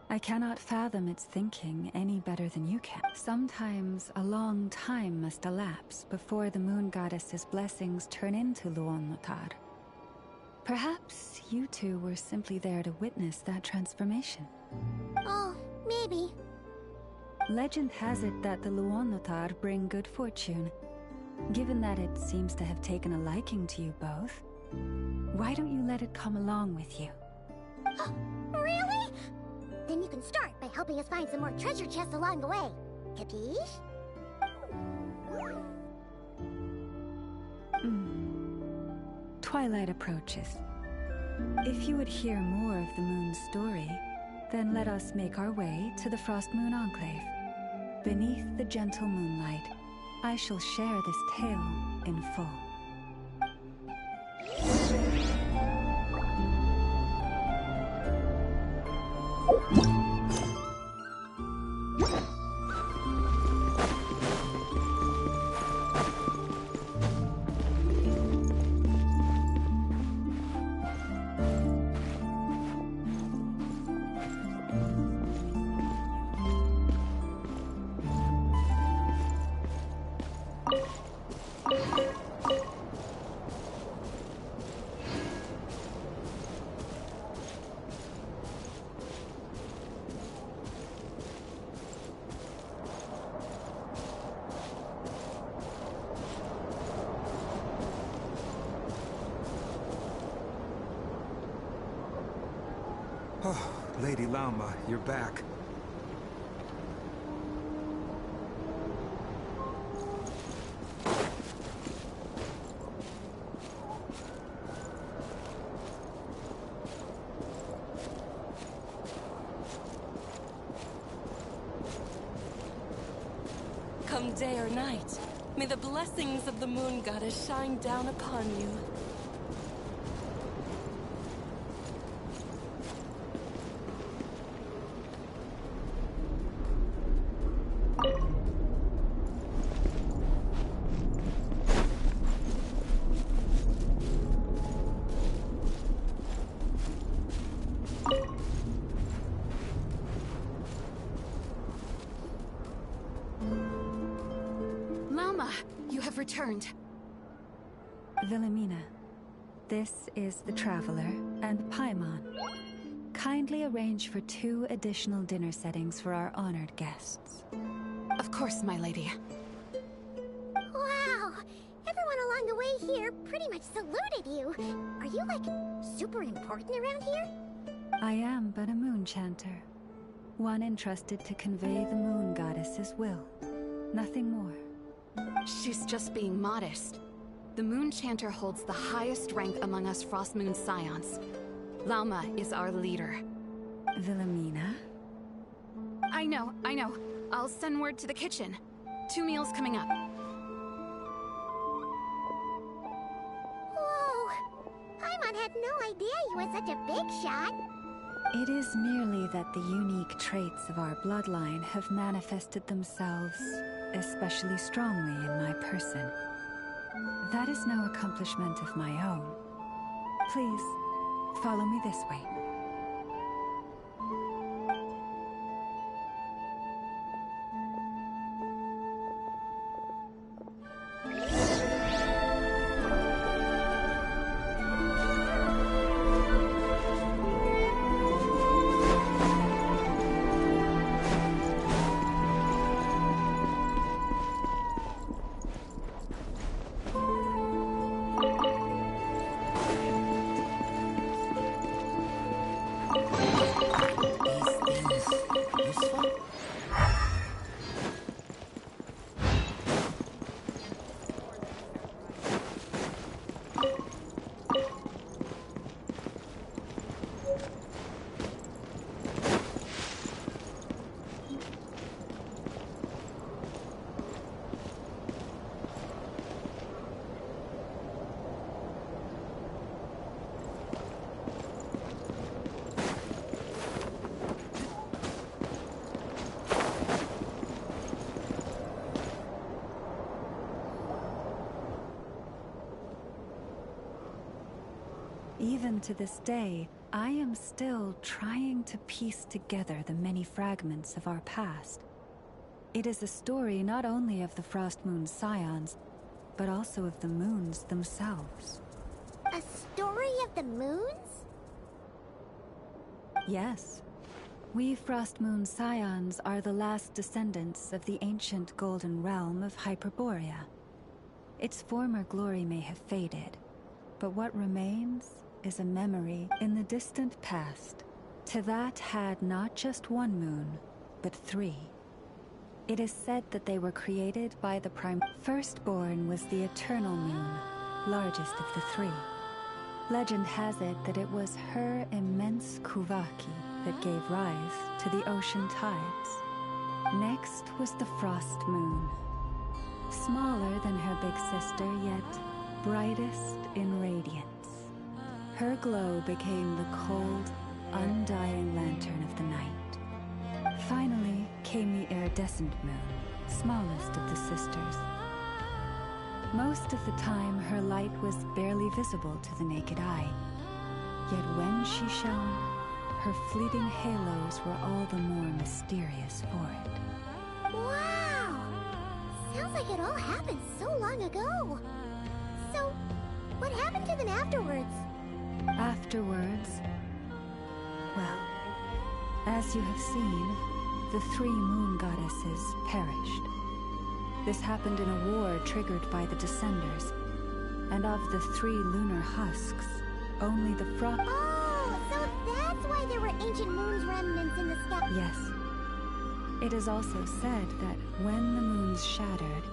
S8: I cannot fathom its thinking any better than you can. Sometimes a long time must elapse before the moon goddess's blessings turn into Luonnotar. Perhaps you two were simply there to witness that transformation.
S6: Oh, maybe.
S8: Legend has it that the Luonnotar bring good fortune. Given that it seems to have taken a liking to you both, why don't you let it come along with you?
S6: Really? Then you can start by helping us find some more treasure chests along the way. Capiche?
S8: Twilight approaches. If you would hear more of the moon's story, then let us make our way to the Frost Moon Enclave. Beneath the gentle moonlight, I shall share this tale in full.
S9: Oh, Lady Lauma, you're back.
S10: come day or night, may the blessings of the Moon Goddess shine down upon you.
S1: You have returned.
S8: Wilhelmina, this is the Traveler and Paimon. Kindly arrange for 2 additional dinner settings for our honored guests.
S1: Of course, my lady.
S6: Wow! Everyone along the way here pretty much saluted you. Are you, like, super important around here?
S8: I am but a moon chanter. One entrusted to convey the Moon Goddess's will. Nothing more.
S1: She's just being modest. The Moon Chanter holds the highest rank among us Frost Moon Scions. Lauma is our leader.
S8: Wilhelmina?
S1: I know. I'll send word to the kitchen. 2 meals coming up.
S6: Whoa! Paimon had no idea you were such a big shot.
S8: It is merely that the unique traits of our bloodline have manifested themselves especially strongly in my person. That is no accomplishment of my own. Please, follow me this way. Even to this day, I am still trying to piece together the many fragments of our past. It is a story not only of the Frost Moon Scions, but also of the moons themselves.
S6: A story of the moons?
S8: Yes. We Frost Moon Scions are the last descendants of the ancient golden realm of Hyperborea. Its former glory may have faded, but what remains is a memory in the distant past. To that had not just one moon, but 3. It is said that they were created by the Firstborn was the eternal moon, largest of the 3. Legend has it that it was her immense kuvaki that gave rise to the ocean tides. Next was the Frost Moon. Smaller than her big sister, yet brightest in radiance. Her glow became the cold, undying lantern of the night. Finally came the iridescent moon, smallest of the sisters. Most of the time, her light was barely visible to the naked eye. Yet when she shone, her fleeting halos were all the more mysterious for it.
S6: Wow! Sounds like it all happened so long ago. So, what happened to them afterwards?
S8: Afterwards, well, as you have seen, the 3 moon goddesses perished. This happened in a war triggered by the Descenders, and of the 3 lunar husks, only the Frost...
S6: Oh, so that's why there were ancient moon's remnants in the sky.
S8: Yes. It is also said that when the moons shattered,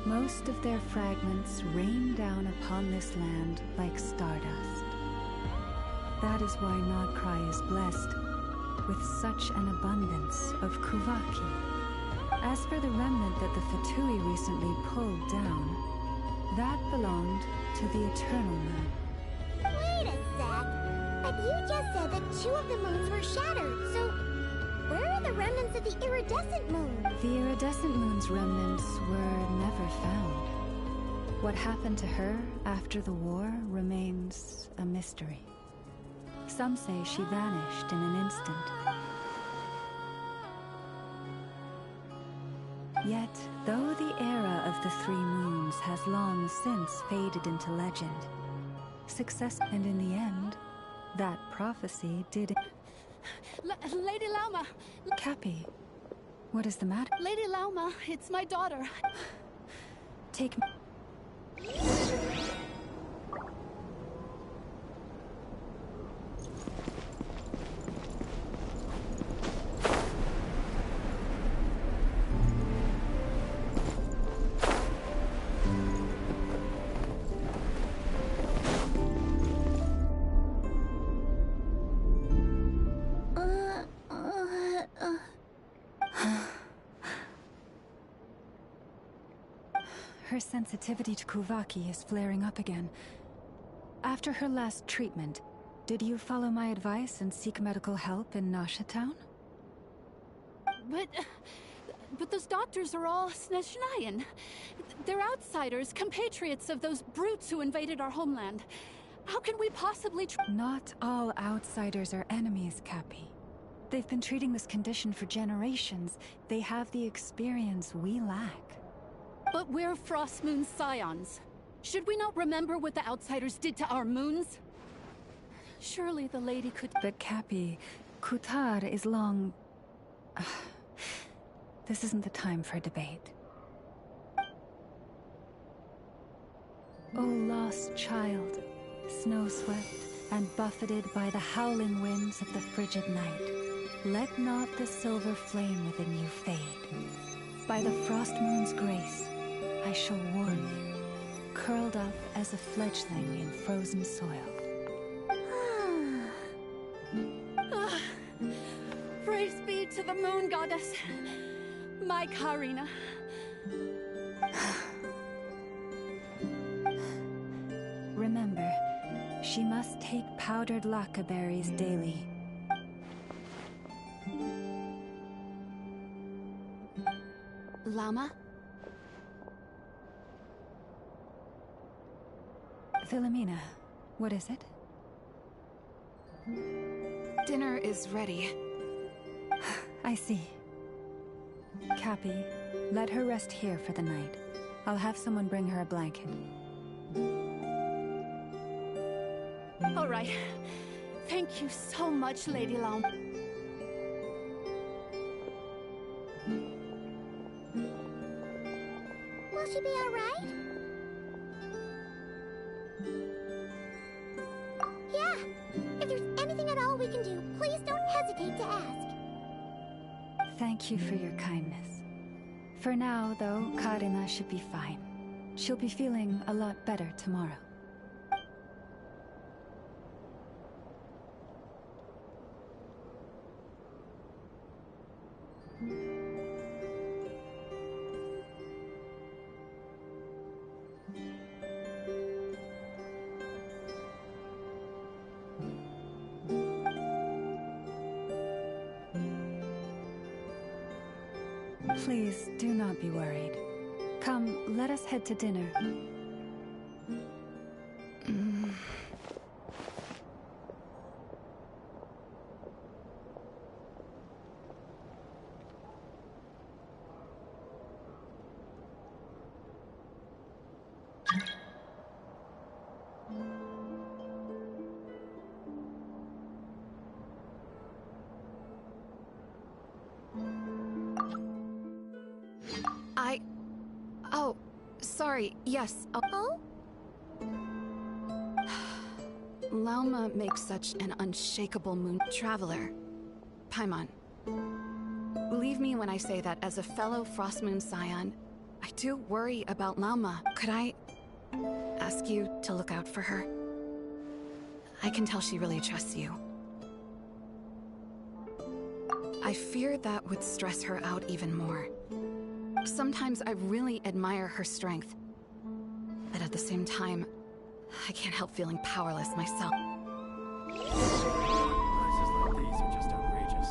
S8: most of their fragments rained down upon this land like stardust. That is why Nodcry is blessed with such an abundance of kuvaki. As for the remnant that the Fatui recently pulled down, that belonged to the Eternal Moon.
S2: Wait a sec. But you just said that 2 of the moons were shattered, so where are the remnants of the iridescent moon?
S8: The iridescent moon's remnants were never found. What happened to her after the war remains a mystery. Some say she vanished in an instant. Yet, though the era of the 3 moons has long since faded into legend, success, and in the end, that prophecy did...
S11: Lady Lauma!
S8: Cappy, what is the matter?
S11: Lady Lauma, it's my daughter.
S8: Take me... Her sensitivity to Kuvaki is flaring up again. After her last treatment, did you follow my advice and seek medical help in Nasha Town?
S11: But those doctors are all Snezhnayan. They're outsiders, compatriots of those brutes who invaded our homeland. How can we possibly
S8: Not all outsiders are enemies, Cappy. They've been treating this condition for generations. They have the experience we lack.
S11: But we're Frost Moon Scions. Should we not remember what the outsiders did to our moons? Surely the lady could...
S8: But Cappy, Kutar is long... This isn't the time for debate. O lost child, snow-swept and buffeted by the howling winds of the frigid night, let not the silver flame within you fade. By the Frost Moon's grace, I shall warm you, curled up as a fledgling in frozen soil.
S11: Praise be to the moon goddess, my Karina.
S8: Remember, she must take powdered laka berries daily.
S1: Llama?
S8: Philomena, what is it?
S1: Dinner is ready.
S8: I see. Cappy, let her rest here for the night. I'll have someone bring her a blanket.
S11: All right. Thank you so much, Lady Lauma.
S2: Will she be all right? Yeah. If there's anything at all we can do, please don't hesitate to ask.
S8: Thank you for your kindness. For now, though, Karina should be fine. She'll be feeling a lot better tomorrow. Please, do not be worried. Come, let us head to dinner.
S1: Oh, sorry, yes.
S2: Oh?
S1: Lauma makes such an unshakable moon traveler. Paimon, believe me when I say that as a fellow Frost Moon Scion, I do worry about Lauma. Could I ask you to look out for her? I can tell she really trusts you. I fear that would stress her out even more. Sometimes I really admire her strength. But at the same time, I can't help feeling powerless myself.
S12: Places like these are just outrageous.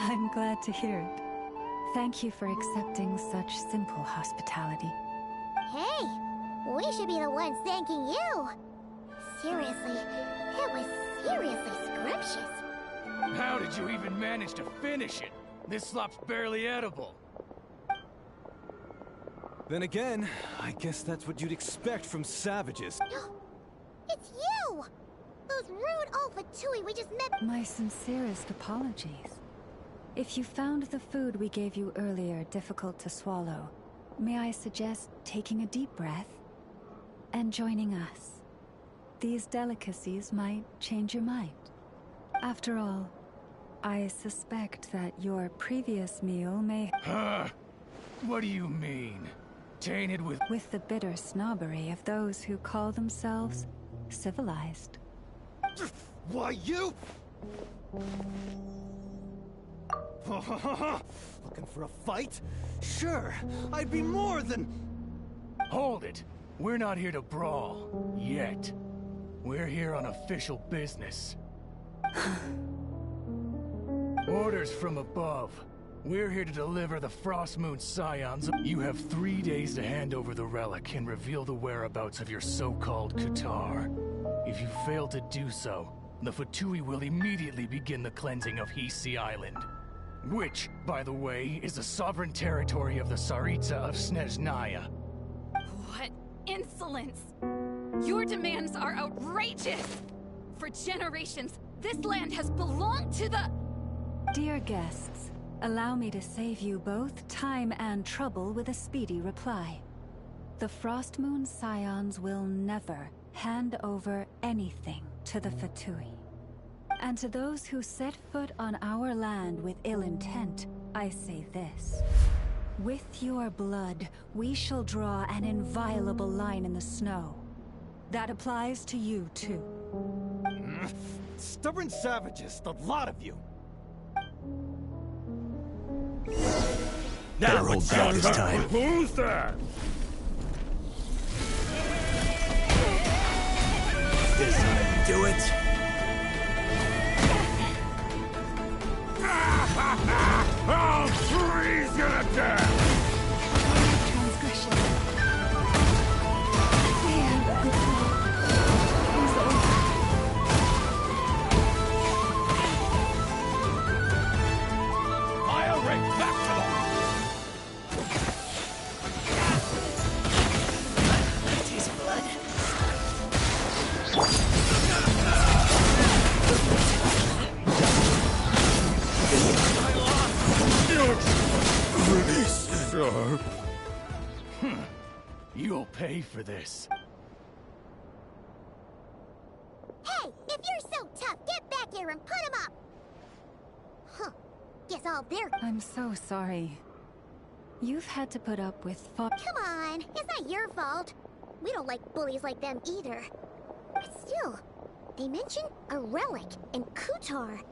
S8: I'm glad to hear it. Thank you for accepting such simple hospitality.
S6: Hey, we should be the ones thanking you. Seriously, it was seriously scrumptious.
S12: How did you even manage to finish it? This slop's barely edible.
S9: Then again, I guess that's what you'd expect from savages.
S6: It's you! Those rude Alpha Tui we just met.
S8: My sincerest apologies. If you found the food we gave you earlier difficult to swallow, may I suggest taking a deep breath and joining us? These delicacies might change your mind. After all, I suspect that your previous meal may...
S12: What do you mean? Tainted with...
S8: With the bitter snobbery of those who call themselves civilized.
S9: Why, you... Looking for a fight? Sure, I'd be more than...
S12: Hold it! We're not here to brawl. Yet. We're here on official business. Orders from above. We're here to deliver the Frost Moon Scions. You have 3 days to hand over the relic and reveal the whereabouts of your so-called Qatar. If you fail to do so, the Fatui will immediately begin the cleansing of Hisi Island. Which, by the way, is the sovereign territory of the Tsaritsa of Snezhnaya.
S1: What insolence! Your demands are outrageous! For generations, this land has belonged to the...
S8: Dear guests, allow me to save you both time and trouble with a speedy reply. The Frost Moon Scions will never hand over anything to the Fatui. And to those who set foot on our land with ill intent, I say this. With your blood, we shall draw an inviolable line in the snow. That applies to you, too.
S9: Stubborn savages, the lot of you.
S13: Better hold back this time.
S12: Who's that?
S13: This how to do it?
S12: I'll freeze you to death!
S8: Transgression. They have is over.
S12: I'll ring back to them!
S13: Taste blood.
S12: Sir. You'll pay for this.
S6: Hey, if you're so tough, get back here and put him up! Huh. Guess all they're...
S8: I'm so sorry. You've had to put up with
S6: Come on, it's not your fault. We don't like bullies like them either. But still, they mentioned a relic in Qatar.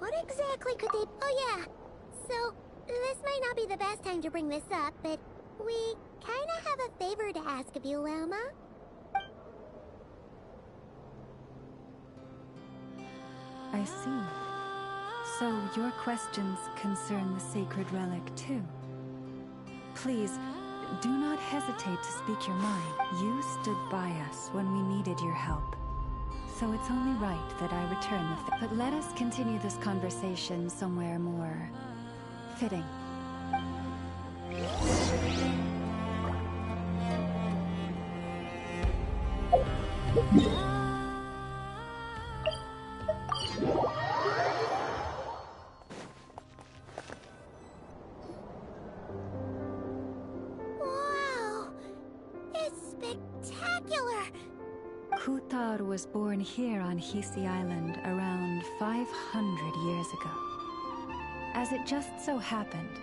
S6: What exactly could they... Oh yeah, so this might not be the best time to bring this up, but we kinda have a favor to ask of you, Loma.
S8: I see. So your questions concern the sacred relic too. Please, do not hesitate to speak your mind. You stood by us when we needed your help. So it's only right that I return the favor. But let us continue this conversation somewhere more fitting.
S6: Wow! It's spectacular!
S8: Qatar was born here on Hisi Island around 500 years ago. As it just so happened,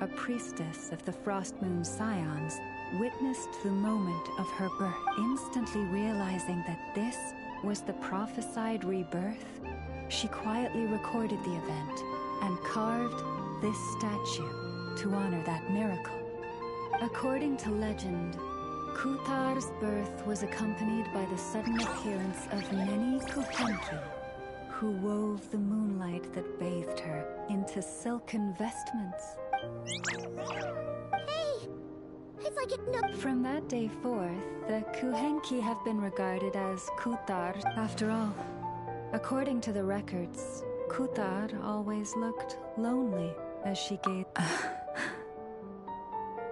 S8: a priestess of the Frost Moon Scions witnessed the moment of her birth. Instantly realizing that this was the prophesied rebirth, she quietly recorded the event and carved this statue to honor that miracle. According to legend, Kutar's birth was accompanied by the sudden appearance of many Kuhenki, who wove the moonlight that bathed her into silken vestments.
S6: Hey! It's like it no—
S8: From that day forth, the Kuhenki have been regarded as Kutar. After all, according to the records, Kutar always looked lonely as she gave.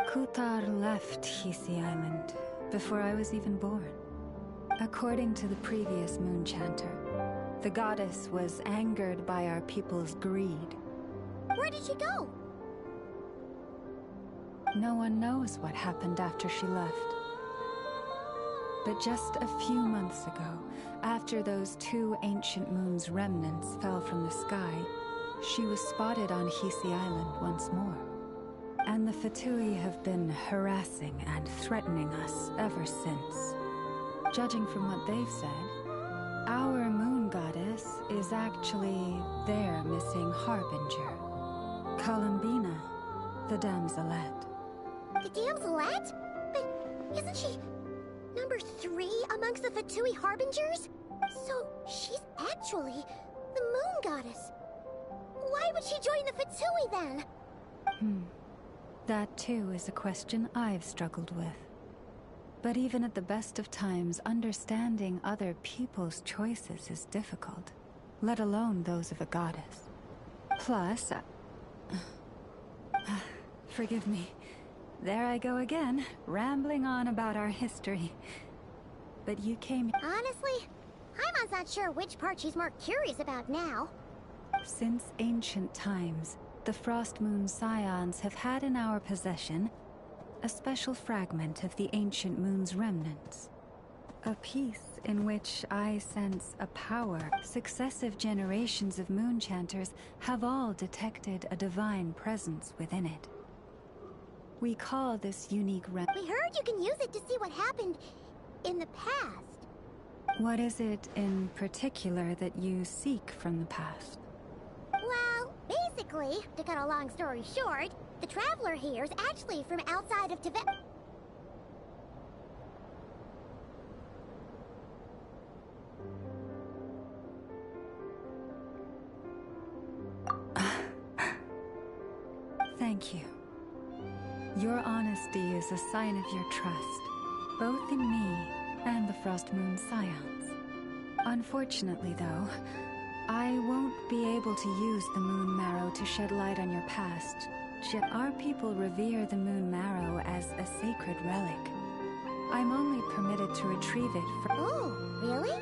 S8: Kutar left Hisi Island before I was even born. According to the previous moon chanter, the goddess was angered by our people's greed.
S6: Where did she go?
S8: No one knows what happened after she left. But just a few months ago, after those 2 ancient moon's remnants fell from the sky, she was spotted on Hisi Island once more. And the Fatui have been harassing and threatening us ever since. Judging from what they've said, our moon goddess is actually their missing harbinger, Columbina, the damselette.
S6: The damselette? But isn't she number 3 amongst the Fatui harbingers? So she's actually the moon goddess. Why would she join the Fatui then?
S8: That too is a question I've struggled with. But even at the best of times, understanding other people's choices is difficult, let alone those of a goddess. Plus, forgive me. There I go again, rambling on about our history. But you came—
S6: Honestly, I'm not sure which part she's more curious about now.
S8: Since ancient times, the Frost Moon Scions have had in our possession a special fragment of the ancient moon's remnants. A piece in which I sense a power. Successive generations of moon chanters have all detected a divine presence within it. We call this unique
S6: We heard you can use it to see what happened in the past.
S8: What is it in particular that you seek from the past?
S6: Well, basically, to cut a long story short, the traveler here is actually from outside of Tibet.
S8: Thank you. Your honesty is a sign of your trust, both in me and the Frost Moon Scions. Unfortunately, though, I won't be able to use the moon marrow to shed light on your past. Our people revere the moon marrow as a sacred relic. I'm only permitted to retrieve it from—
S6: Oh, really?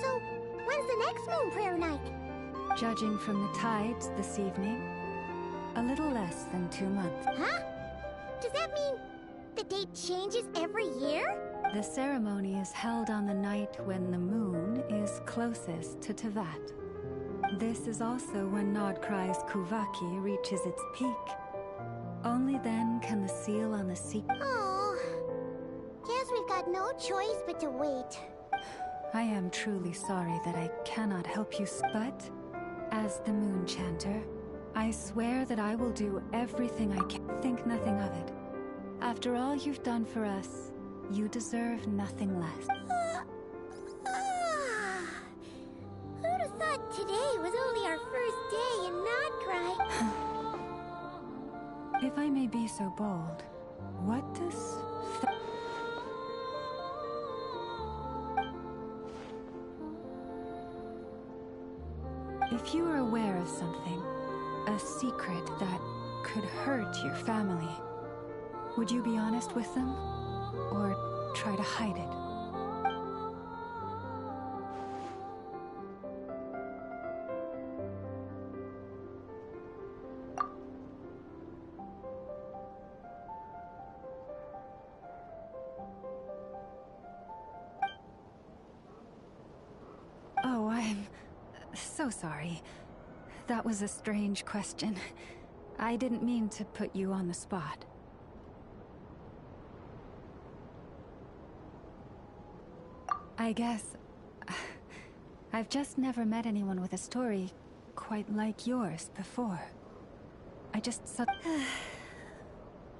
S6: So, when's the next moon prayer night?
S8: Judging from the tides this evening, a little less than 2 months.
S6: Huh? Does that mean the date changes every year?
S8: The ceremony is held on the night when the moon is closest to Tevat. This is also when Nodcry's Kuvaki reaches its peak. Only then can the seal on the secret—
S6: Oh, guess we've got no choice but to wait.
S8: I am truly sorry that I cannot help you, but as the moon chanter, I swear that I will do everything I can. Think nothing of it. After all you've done for us, you deserve nothing less.
S6: Who'd have thought today was only our first day in Nodcry?
S8: If I may be so bold, what does— If you are aware of something, a secret that could hurt your family, would you be honest with them? Or try to hide it? Oh, I'm so sorry. that was a strange question. I didn't mean to put you on the spot. I guess... I've just never met anyone with a story quite like yours before. I just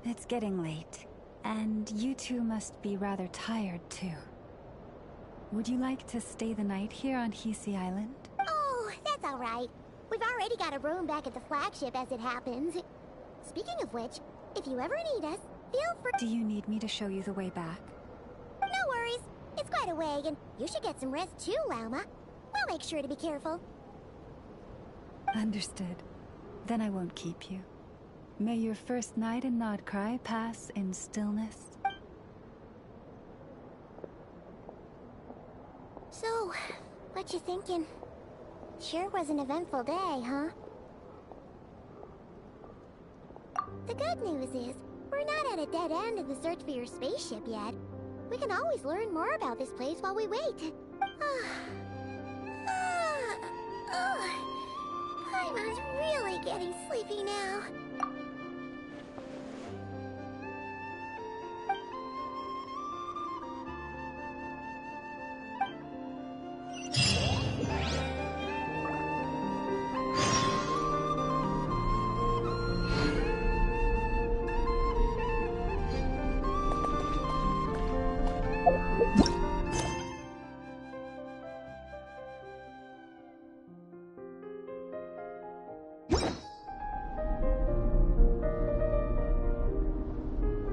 S8: It's getting late, and you two must be rather tired too. Would you like to stay the night here on Hisi Island?
S2: Oh, that's all right. We've already got a room back at the flagship as it happens. Speaking of which, if you ever need us, feel free...
S8: Do you need me to show you the way back?
S2: No worries. It's quite a way, and you should get some rest too, Lauma. We'll make sure to be careful.
S8: Understood. Then I won't keep you. May your first night in Nodcry pass in stillness.
S2: So, what you thinking? Sure was an eventful day, huh? The good news is, we're not at a dead end in the search for your spaceship yet. We can always learn more about this place while we wait. Paimon's really getting sleepy now.